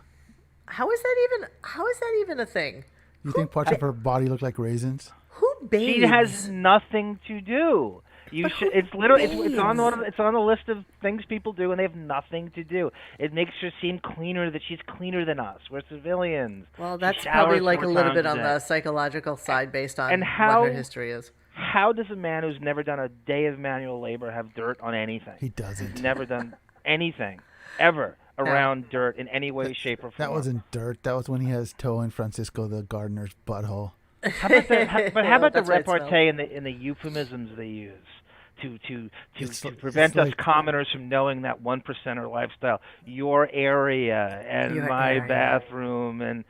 How is that even a thing? You think parts of her body look like raisins? Who bathes? She has nothing to do. You should. It's literally. It's on the list of things people do, and they have nothing to do. It makes her seem cleaner. That she's cleaner than us. We're civilians. Well, that's probably like a little bit on the psychological side, based on what her history is. How does a man who's never done a day of manual labor have dirt on anything? He doesn't. Never done anything ever around dirt in any way, shape, or form. That wasn't dirt. That was when he had his toe in Francisco the gardener's butthole. How about the repartee and the euphemisms they use to prevent us commoners from knowing that 1%er lifestyle? Your area and my bathroom and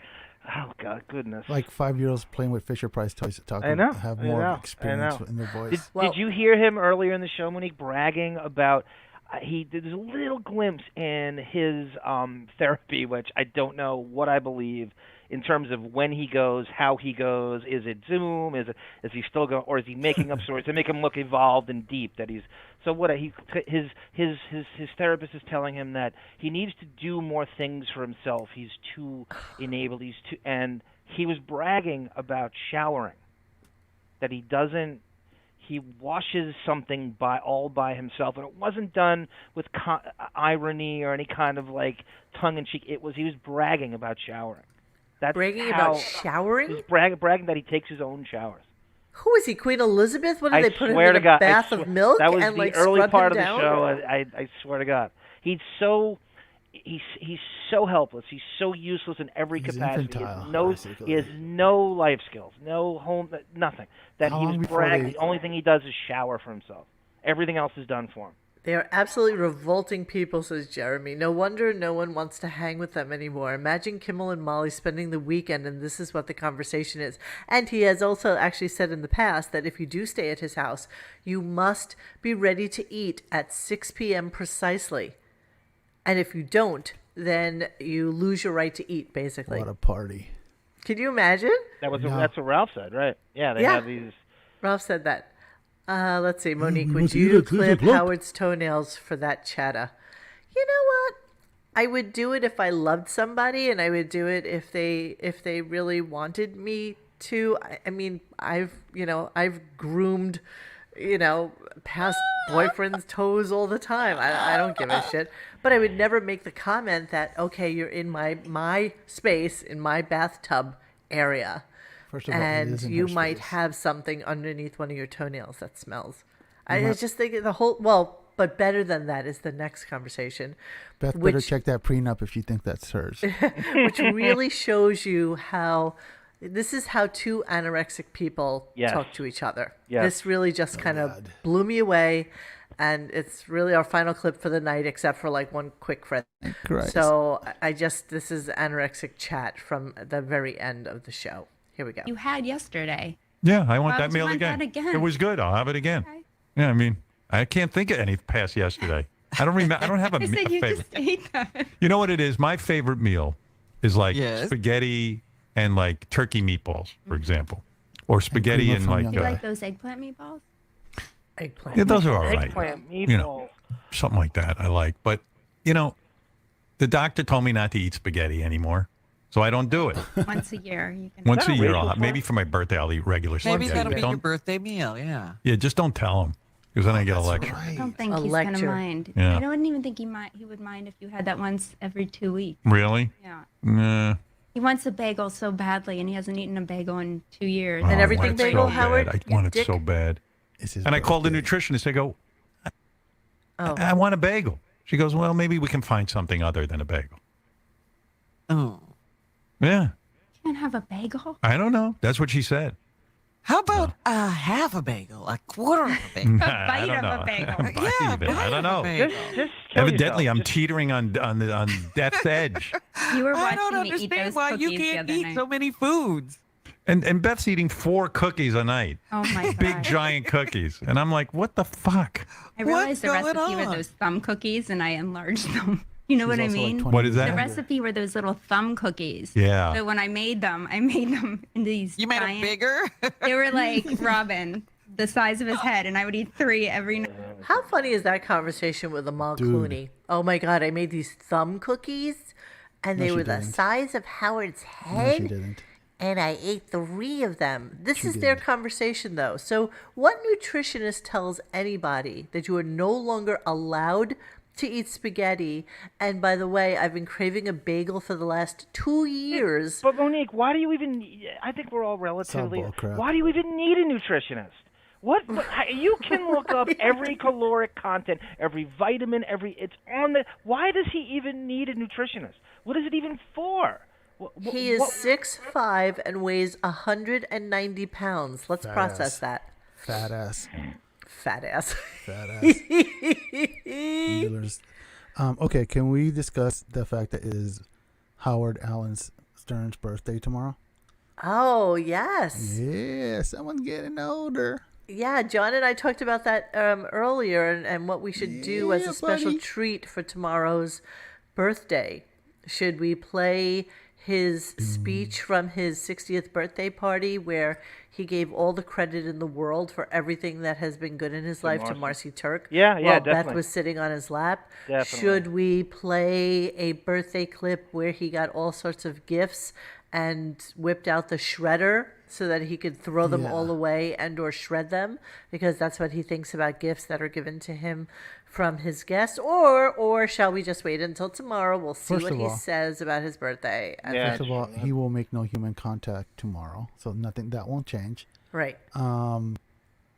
oh God, goodness! Like 5-year-olds playing with Fisher Price toys to have more experience in their voice. Did you hear him earlier in the show, Monique, bragging about? He did a little glimpse in his therapy, which I don't know what I believe in terms of when he goes, how he goes. Is it Zoom? Is he still going, or is he making up stories to make him look evolved and deep? That he's so what his therapist is telling him that he needs to do more things for himself. He's too enabled. And he was bragging about showering, that he doesn't. He washes something all by himself, and it wasn't done with irony or any kind of like tongue-in-cheek. He was bragging about showering. That's bragging about showering? He's bragging that he takes his own showers. Who is he, Queen Elizabeth? What did they put him in a bath of milk? That was and, the early part of the show. I swear to God, he's so helpless. He's so useless in every capacity. He has no life skills, no home, nothing. That he was bragging. The only thing he does is shower for himself. Everything else is done for him. They are absolutely revolting people, says Jeremy. No wonder no one wants to hang with them anymore. Imagine Kimmel and Molly spending the weekend, and this is what the conversation is. And he has also actually said in the past that if you do stay at his house, you must be ready to eat at 6 p.m. precisely. And if you don't, then you lose your right to eat, basically. What a party. Can you imagine? That's what Ralph said, right? Yeah, they have these. Ralph said that. Let's see, Monique, would you clip Howard's toenails for that chatter? You know what? I would do it if I loved somebody, and I would do it if they really wanted me to. I mean, I've groomed, past boyfriends' toes all the time. I don't give a shit. But I would never make the comment that, okay, you're in my space, in my bathtub area. First of all, and you might have something underneath one of your toenails that smells. I just think but better than that is the next conversation. Beth better check that prenup if you think that's hers. Which really shows you how this is how two anorexic people talk to each other. Yes. This really just kind of blew me away. And it's really our final clip for the night, except for like one quick friend. Christ. So this is anorexic chat from the very end of the show. Here we go. You had yesterday. Yeah, I want that meal again. It was good. I'll have it again. Okay. Yeah, I mean, I can't think of any past yesterday. I don't remember. I don't have a favorite. You just ate that. You know what it is? My favorite meal is like spaghetti and like turkey meatballs, for example, or spaghetti and like. You like those eggplant meatballs? Eggplant. Yeah, those are all right. Eggplant meatballs. Something like that I like. But the doctor told me not to eat spaghetti anymore. So I don't do it. Once a year. You can. Once a year, maybe for my birthday, I'll eat regular spaghetti. Maybe that'll be your birthday meal, Yeah, just don't tell him, because then I get a lecture. Right. I don't think he's going to mind. Yeah. I don't even think he would mind if you had that once every 2 weeks. Really? Yeah. Nah. He wants a bagel so badly, and he hasn't eaten a bagel in 2 years. And Everything Bagel, Howard? I want it so bad. And I called the nutritionist. I go, I want a bagel. She goes, well, maybe we can find something other than a bagel. Oh. Yeah. You can't have a bagel? I don't know. That's what she said. How about half a bagel, a quarter of a bagel? A bite of a bagel. I don't know. Just Evidently, I'm yourself. teetering on death's edge. You were I don't watching me eat understand those why cookies you the can't other eat night. so many foods. And Beth's eating 4 cookies a night. Oh my god! Big giant cookies. And I'm like, what the fuck? I realized the What's recipe going were on? those thumb cookies, and I enlarged them. You know what I mean? What is that? The recipe were those little thumb cookies. Yeah. So when I made them in these. You made giant, them bigger? They were like Robin, the size of his head, and I would eat 3 every night. How funny is that conversation with Amal Clooney? Oh my God, I made these thumb cookies, and they she were the didn't. size of Howard's No, head. she didn't. And I ate 3 of them. This is their conversation, though. So, what nutritionist tells anybody that you are no longer allowed to eat spaghetti? And by the way, I've been craving a bagel for the last 2 years. But Monique, why do you even? I think we're all relatively. bull crap. Why do you even need a nutritionist? What you can look up every caloric content, every vitamin, it's on the. Why does he even need a nutritionist? What is it even for? He is 6'5" and weighs 190 pounds. Let's process that. Fat ass. Fat ass. Fat ass. Dealers. Okay, can we discuss the fact that it is Howard Allen Stern's birthday tomorrow? Oh, yes. Yeah, someone's getting older. Yeah, John and I talked about that earlier and what we should do as a special buddy. treat for tomorrow's birthday. Should we play his speech from his 60th birthday party where he gave all the credit in the world for everything that has been good in his life to Marcy Turk? Yeah, while definitely. Beth was sitting on his lap. Definitely. Should we play a birthday clip where he got all sorts of gifts and whipped out the shredder so that he could throw them all away and or shred them, because that's what he thinks about gifts that are given to him from his guests? Or shall we just wait until tomorrow? We'll see what he says about his birthday. First of all, he will make no human contact tomorrow, so nothing that won't change. Right.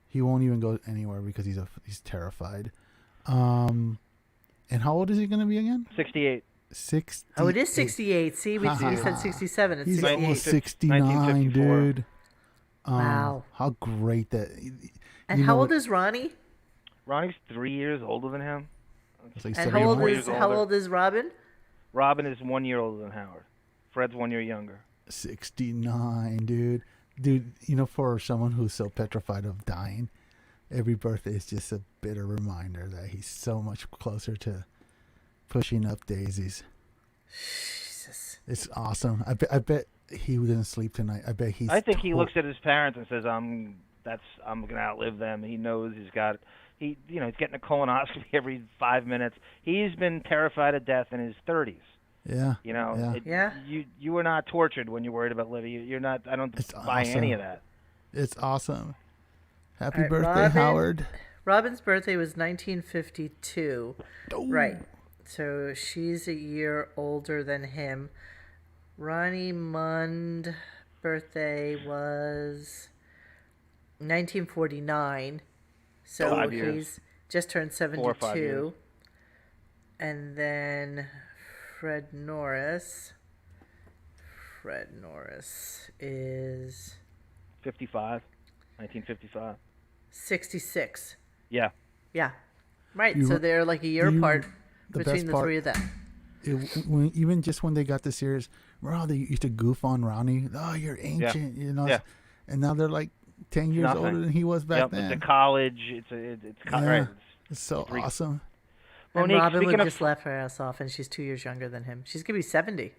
He won't even go anywhere because he's terrified. And how old is he going to be again? 68. 60. Oh, it is 68. See, we said 67. It's He's 68. almost 69, 1954. dude. Wow. How great that. And how old is Ronnie? Ronnie's 3 years older than him. It's like And 71. how old is Robin? Robin is 1 year older than Howard. Fred's 1 year younger. 69, dude. Dude, for someone who's so petrified of dying, every birthday is just a bitter reminder that he's so much closer to pushing up daisies. Jesus. It's awesome. I bet he didn't sleep tonight. I bet he's. I think he looks at his parents and says, I'm gonna outlive them. He knows he's getting a colonoscopy every 5 minutes. He's been terrified of death in his 30s. Yeah. You were not tortured when you're worried about living. You're not. I don't buy any of that. It's awesome. Happy All right, birthday, Robin. Howard. Robin's birthday was 1952. Oh. Right. So she's a year older than him. Ronnie Mund birthday was 1949. So 5 years. he's just turned 72. 4 or 5 years. And then Fred Norris is 55, 1955. 66. Yeah. Yeah. Right. So they're like a year apart the between best the part- three of them. Even just when they got the series, remember how they used to goof on Ronnie? Oh, you're ancient, Yeah. And now they're like 10 years Nothing. older than he was back Yep, then. it's a college. Right. It's so awesome. And Monique, Robin speaking would of- just laugh her ass off, and she's 2 years younger than him. She's gonna be 70.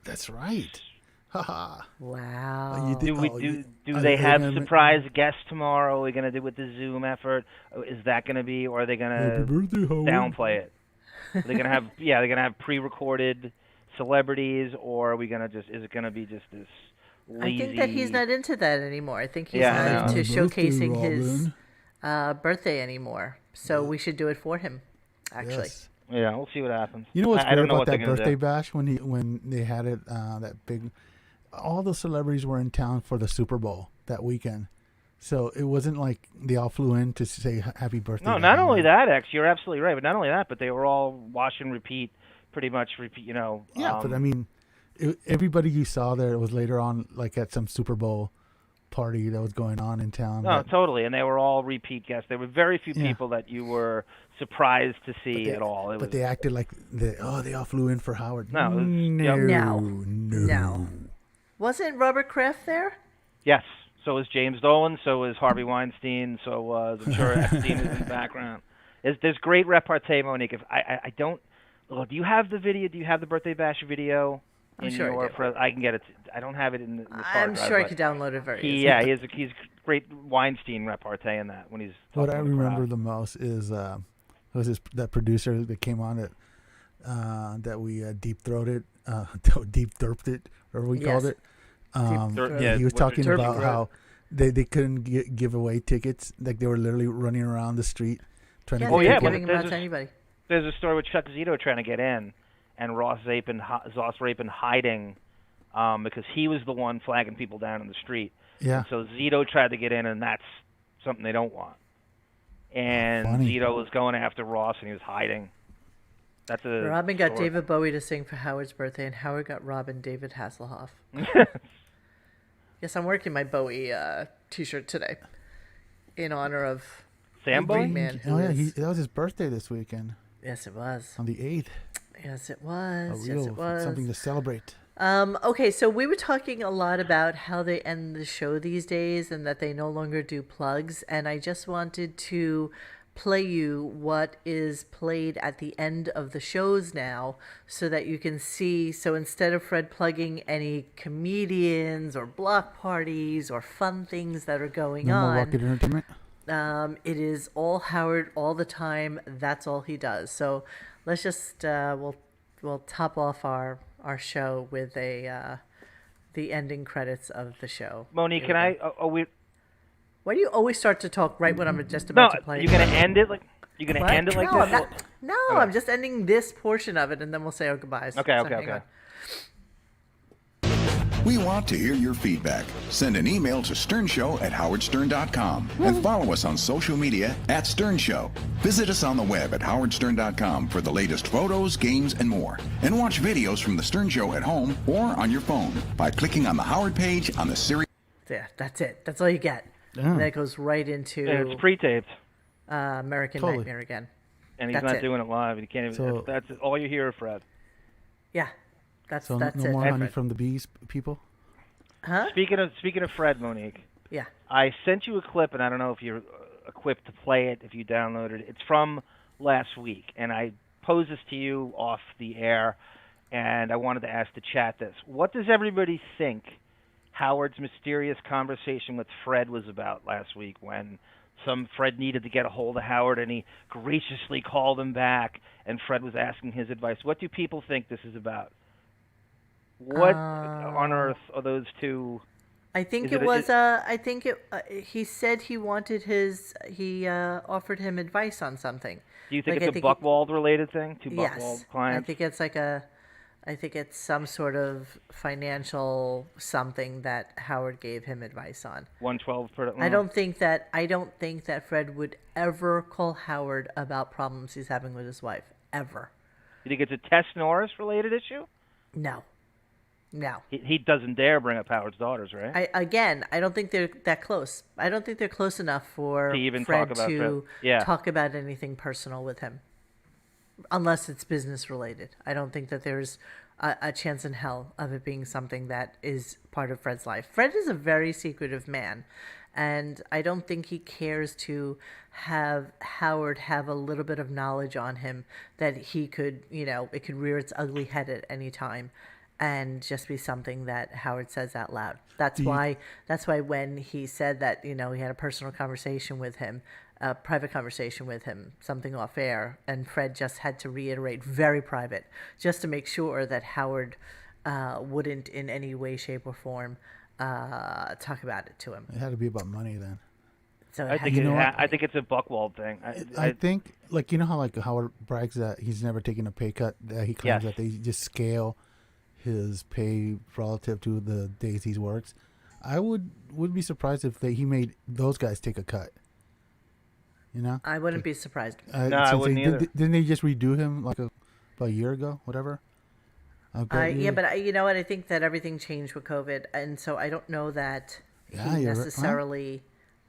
That's right. Haha. Wow. Do they have surprise guests tomorrow? Are we gonna do with the Zoom effort? Is that gonna be, or are they gonna downplay it? Are they gonna have they're gonna have pre-recorded celebrities, or are we gonna is it gonna be just this lazy? I think that he's not into that anymore. I think he's Yeah, not I know. into showcasing his Robin. birthday anymore. So we should do it for him, actually. Yes. Yeah, we'll see what happens. You know what's great about that birthday do. bash when they had it that big? All the celebrities were in town for the Super Bowl that weekend, so it wasn't like they all flew in to say happy birthday. No, not only that, X. You're absolutely right, but not only that, but they were all watch and repeat, pretty much repeat. You know. Yeah, but I mean, everybody you saw there was later on like at some Super Bowl party that was going on in town. No, totally, and they were all repeat guests. There were very few people that you were surprised to see at all. But they acted like they all flew in for Howard. No. No. Wasn't Robert Kraft there? Yes. So was James Dolan. So was Harvey Weinstein. So was, I'm sure, Epstein is in the background. There's great repartee, Monique. If I don't, do you have the video? Do you have the birthday bash video? I'm sure I can get it. I don't have it in the I'm sure I could download it very easily. Yeah, he's great Weinstein repartee in that when he's. What I remember the most is that producer that came on it that we deep throated, deep derped it, or we called it. He was talking about how they couldn't give away tickets, like they were literally running around the street trying to get tickets. Giving them out to anybody. There's a story with Chuck Zito trying to get in. And Ross Rapin hiding because he was the one flagging people down in the street. Yeah. And so Zito tried to get in, and that's something they don't want. And Zito was going after Ross, and he was hiding. That's a Robin got David Bowie to sing for Howard's birthday, and Howard got Robin David Hasselhoff. Yes, I'm working my Bowie T-shirt today in honor of Sam Bowie. Man that was his birthday this weekend. Yes, it was. On the 8th. Yes, it was. Yes, it was. Something to celebrate. Okay, so we were talking a lot about how they end the show these days and that they no longer do plugs. And I just wanted to play you what is played at the end of the shows now so that you can see. So instead of Fred plugging any comedians or block parties or fun things that are going on. No more Rocket Entertainment? It is all Howard all the time. That's all he does. So let's just we'll top off our show with the ending credits of the show. Monique, can I? Why do you always start to talk right when I'm just about to play? No, you're gonna end it like this. No, I'm just ending this portion of it, and then we'll say our goodbyes. Okay. We want to hear your feedback. Send an email to sternshow@howardstern.com and follow us on social media @SternShow. Visit us on the web at howardstern.com for the latest photos, games, and more. And watch videos from The Stern Show at home or on your phone by clicking on the Howard page on the series. Yeah, that's it. That's all you get. And then it goes right into... And it's pre-taped. American Nightmare again. And he's not doing it live. He can't even... that's all you hear, Fred. Yeah. That's no it. more honey from the bees, people? Huh? Speaking of Fred, Monique. Yeah. I sent you a clip, and I don't know if you're equipped to play it, if you downloaded it. It's from last week, and I posed this to you off the air, and I wanted to ask the chat this. What does everybody think Howard's mysterious conversation with Fred was about last week when Fred needed to get a hold of Howard, and he graciously called him back, and Fred was asking his advice? What do people think this is about? What on earth are those two? I think he said he wanted he offered him advice on something. Do you think it's a Buchwald related thing? Two Buchwald clients? I think it's some sort of financial something that Howard gave him advice on. 112. I don't think that Fred would ever call Howard about problems he's having with his wife. Ever. You think it's a Tess Norris related issue? No. He doesn't dare bring up Howard's daughters, right? I don't think they're that close. I don't think they're close enough for Fred to talk about anything personal with him. Unless it's business related. I don't think that there's a chance in hell of it being something that is part of Fred's life. Fred is a very secretive man, and I don't think he cares to have Howard have a little bit of knowledge on him that he could, it could rear its ugly head at any time and just be something that Howard says out loud. That's why when he said that, he had a personal conversation with him, a private conversation with him, something off air, and Fred just had to reiterate, very private, just to make sure that Howard wouldn't in any way, shape, or form talk about it to him. It had to be about money then. So I think it's a Buchwald thing. I think, like, you know how like Howard brags that he's never taken a pay cut. That he claims that they just scale his pay relative to the days he works. I would be surprised if he made those guys take a cut. You know, I wouldn't be surprised. No, I wouldn't either. Didn't they just redo him like about a year ago, whatever? Yeah, but you know what? I think that everything changed with COVID, and so I don't know that he necessarily.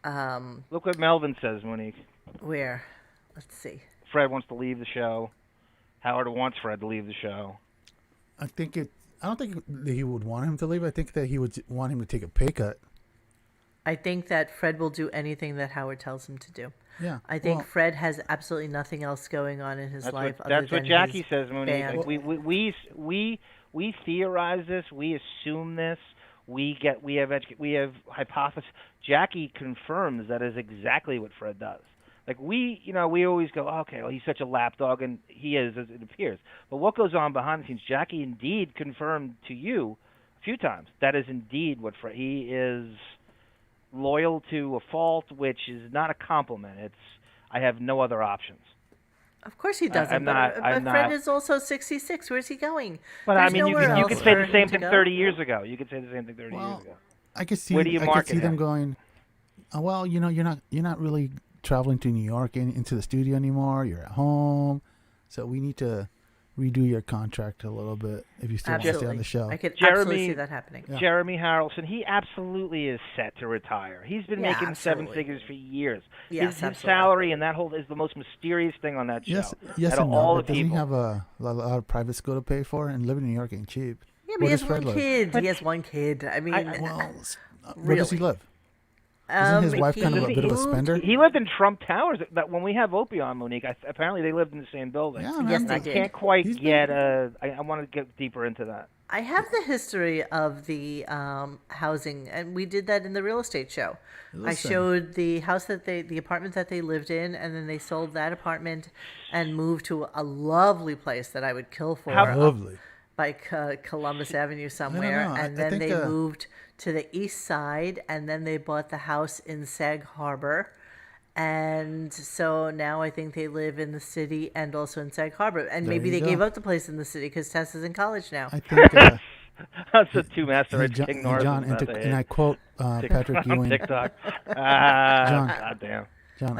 Look what Melvin says, Monique. Where? Let's see. Fred wants to leave the show. Howard wants Fred to leave the show. I don't think that he would want him to leave. I think that he would want him to take a pay cut. I think that Fred will do anything that Howard tells him to do. Yeah. I think Fred has absolutely nothing else going on in his life. That's what Jackie says, Monique. Like we theorize this. We assume this. We have hypothesis. Jackie confirms that is exactly what Fred does. Like we always go, okay, well, he's such a lapdog, and he is, as it appears. But what goes on behind the scenes? Jackie indeed confirmed to you a few times that is indeed what Fred. He is loyal to a fault, which is not a compliment. I have no other options. Of course he doesn't. But Fred is also 66. Where's he going? But I mean, you could say the same thing 30 years ago. You could say the same thing 30 years ago. I could see. Where do you market him? Them going. Well, you know, you're not really traveling to New York into the studio anymore. You're at home, so we need to redo your contract a little bit if you still want to stay on the show. I could absolutely see that happening. Yeah. Jeremy Harrelson, he absolutely is set to retire. He's been making seven figures for years. Yes, his salary and that whole is the most mysterious thing on that show. Yes, and no. But doesn't he have a lot of private school to pay for? And living in New York ain't cheap. Yeah, but he has one kid. He has one kid. I mean, where does he live? Isn't his wife kind of a bit of a spender? He lived in Trump Towers. That when we have Opie on, Monique, apparently they lived in the same building. Yeah, yes, I can't quite get I want to get deeper into that. I have the history of the housing, and we did that in the real estate show. I showed the house the apartment that they lived in, and then they sold that apartment and moved to a lovely place that I would kill for. How lovely. By Columbus Avenue somewhere, and then they moved to the east side, and then they bought the house in Sag Harbor, and so now I think they live in the city and also in Sag Harbor, and maybe they gave up the place in the city because Tess is in college now. I think that's a two-master race. King Norris, John, and I quote Patrick Ewing. TikTok. John, goddamn. John,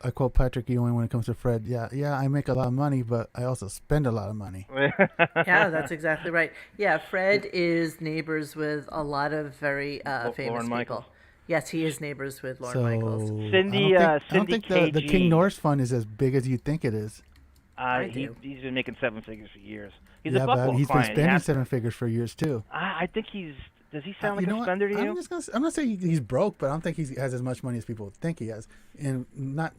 I quote Patrick Ewing when it comes to Fred. Yeah, I make a lot of money, but I also spend a lot of money. Yeah, that's exactly right. Yeah, Fred is neighbors with a lot of very famous people. Michaels. Yes, he is neighbors with Lorne Michaels. Cindy, I don't think the King Norris fund is as big as you think it is. He's been making seven figures for years. He's a Buffalo but he's client. been spending seven figures for years too. I think he's. Does he sound like a spender to you? I'm not saying he's broke, but I don't think he has as much money as people think he has, and not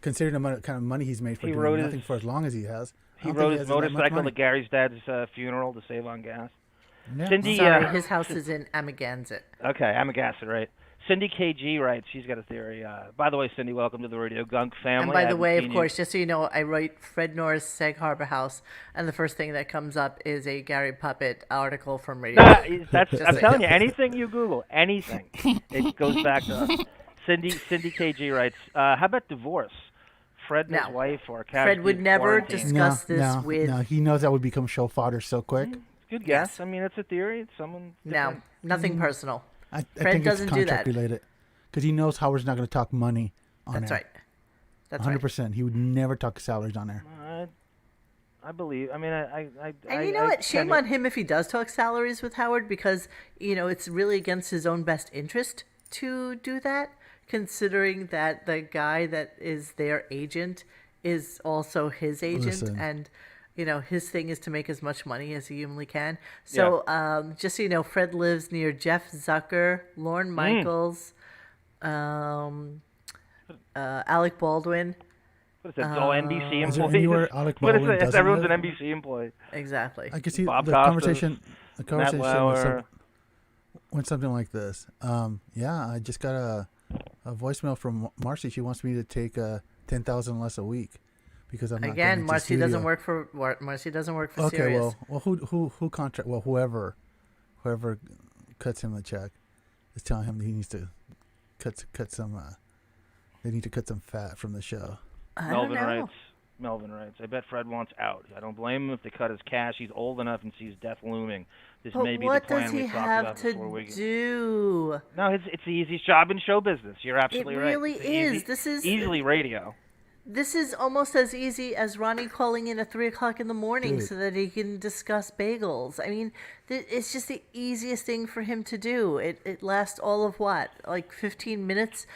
considering the kind of money he's made for doing nothing for as long as he has. He rode his motorcycle to Gary's dad's funeral to save on gas. Yeah. Cindy, sorry, his house is in Amagansett. Okay, Amagansett, right. Cindy KG writes, she's got a theory. By the way, Cindy, welcome to the Radio Gunk family. And by the way, of course, just so you know, I write Fred Norris, Sag Harbor House, and the first thing that comes up is a Gary Puppet article from Radio Gunk. I'm telling you, anything you Google, anything, it goes back to us. Cindy KG writes, how about divorce? Fred and his wife or Fred would never discuss this with... No, he knows that would become show fodder so quick. Good guess. Yes. I mean, it's a theory. It's someone... No, nothing personal. I Fred think doesn't it's contract do that. related because he knows Howard's not going to talk money on That's air. Right. That's 100%. Right. He would never talk salaries on air. I believe. I mean, And you know what? Shame on him if he does talk salaries with Howard because, you know, it's really against his own best interest to do that, considering that the guy that is their agent is also his agent. Listen. And, you know, his thing is to make as much money as he humanly can. So just so you know, Fred lives near Jeff Zucker, Lorne Michaels, Alec Baldwin. What is that? All NBC employees? Is there anywhere Alec Baldwin what is it? doesn't Everyone's live? an NBC employee. Exactly. I can see Bob the Costas, conversation. The conversation Matt went something like this. I just got a voicemail from Marcy. She wants me to take $10,000 less a week because I'm not again. going Marcy to doesn't work for Okay, Sirius. well, who contract? Well, whoever cuts him the check is telling him that he needs to cut some They need to cut some fat from the show. Melvin writes, I bet Fred wants out. I don't blame him if they cut his cash. He's old enough and sees death looming. This may be the plan we talked about before we... What does he have to do? No, it's the easiest job in show business. You're absolutely right. It really is. This is easily radio. This is almost as easy as Ronnie calling in at 3 o'clock in the morning so that he can discuss bagels. I mean, it's just the easiest thing for him to do. It lasts all of what? Like 15 minutes?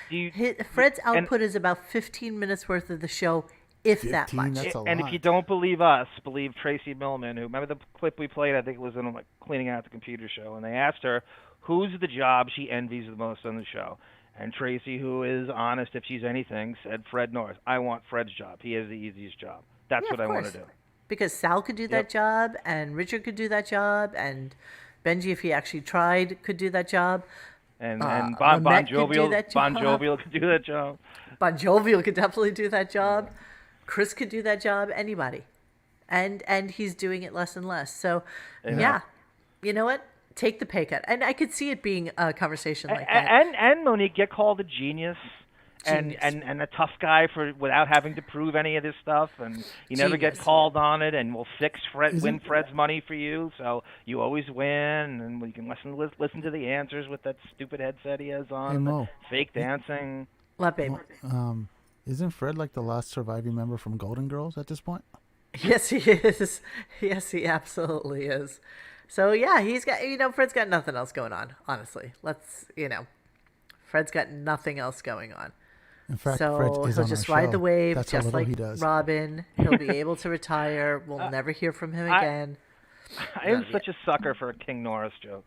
Fred's output is about 15 minutes worth of the show, if that much. That's a lot. And if you don't believe us, believe Tracy Millman, who, remember the clip we played? I think it was in like cleaning out the computer show. And they asked her, who's the job she envies the most on the show? And Tracy, who is honest if she's anything, said Fred Norris. I want Fred's job. He has the easiest job. That's what I want to do. Because Sal could do that job, and Richard could do that job, and Benji, if he actually tried, could do that job. And Bon Jovial could do that job. Bon Jovial could definitely do that job. Chris could do that job. Anybody. And he's doing it less and less. So, yeah. You know what? Take the pay cut. And I could see it being a conversation like that. And Monique, get called a genius. And a tough guy without having to prove any of this stuff, and you never get called on it, and we'll win Fred's money for you, so you always win, and you can listen to the answers with that stupid headset he has on, fake dancing. What, babe? Isn't Fred like the last surviving member from Golden Girls at this point? Yes, he is. Yes, he absolutely is. So yeah, he's got Fred's got nothing else going on. Honestly, Fred's got nothing else going on. In fact, so he'll just ride the wave, just like Robin. He'll be able to retire. We'll never hear from him again. I am such a sucker for a King Norris joke.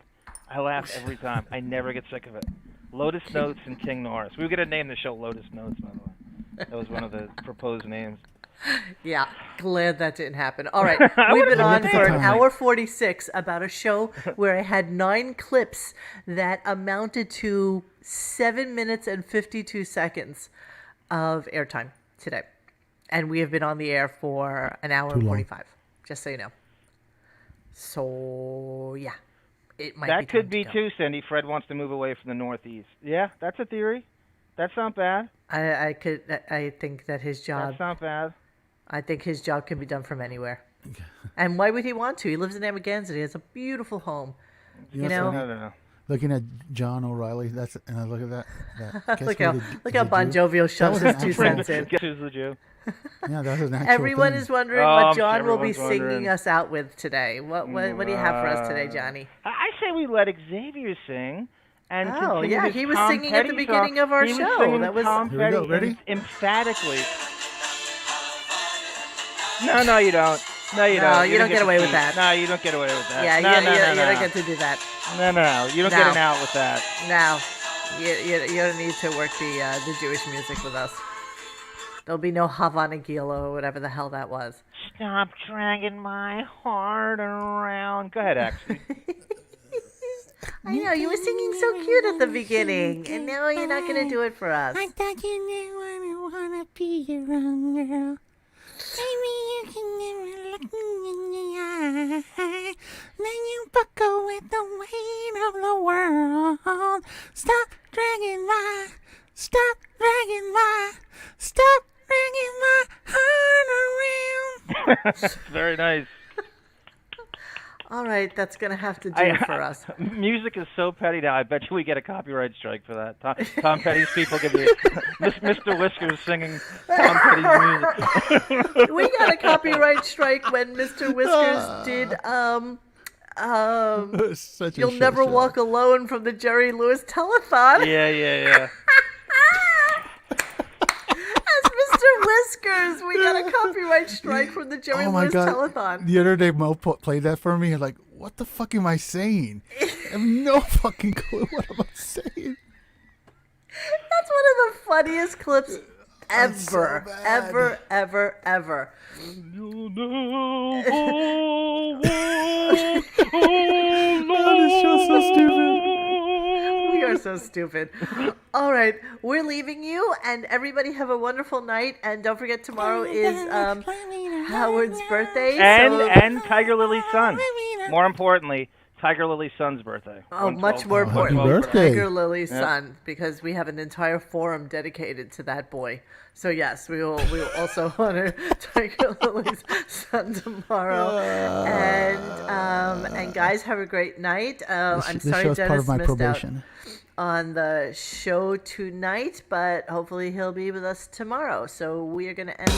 I laugh every time. I never get sick of it. Lotus Notes and King Norris. We were going to name the show Lotus Notes, by the way. That was one of the proposed names. Yeah, glad that didn't happen. All right, we've been on for an hour 46 about a show where I had 9 clips that amounted to 7 minutes and 52 seconds of airtime today. And we have been on the air for an hour and 45, just so you know. So, yeah, it might be that could be too, Cindy. Fred wants to move away from the Northeast. Yeah, that's a theory. That's not bad. I think that his job... That's not bad. I think his job can be done from anywhere. And why would he want to? He lives in Amagansett. He has a beautiful home. No. Looking at John O'Reilly, and I look at that. Look how Bon Jovial shoves his 2 cents in. Guess who's the Jew? Yeah, that was an actual Everyone thing. is wondering what John will be singing us out with today. What do you have for us today, Johnny? I say we let Xavier sing. And he was singing at the beginning of our show. That was Here we go. Ready? Emphatically. No, you don't. No, you don't. No, you don't get away with that. No, you don't get away with that. Yeah, you don't get to do that. No, you don't get an out with that. No, you don't need to work the Jewish music with us. There'll be no Havana Gila or whatever the hell that was. Stop dragging my heart around. Go ahead, Axel. I know, you were singing so cute at the beginning, and now you're not going to do it for us. I thought you never want to be your own girl. Maybe you can never look me in the eye. Then you buckle with the weight of the world. Stop dragging my heart around. Very nice. All right, that's going to have to do it for us. Music is so petty now. I bet you we get a copyright strike for that. Tom Petty's people could be Mr. Whiskers singing Tom Petty's music. We got a copyright strike when Mr. Whiskers did You'll Never Walk Alone from the Jerry Lewis Telethon. Yeah. Whiskers, we got a copyright strike from the Jerry Lewis Telethon. The other day, Mo played that for me. Like, what the fuck am I saying? I have no fucking clue what I'm saying. That's one of the funniest clips ever, ever. You'll never walk This show's so stupid. We are so stupid. All right, we're leaving you, and everybody have a wonderful night. And don't forget, tomorrow is Howard's birthday. And Tiger Lily's son. More importantly, Tiger Lily's son's birthday. Oh, much more important. Tiger Lily's son, because we have an entire forum dedicated to that boy. So yes, we will also honor Tiger Lily's son tomorrow. And guys, have a great night. I'm sorry Dennis missed out on the show tonight, but hopefully he'll be with us tomorrow. So we are going to end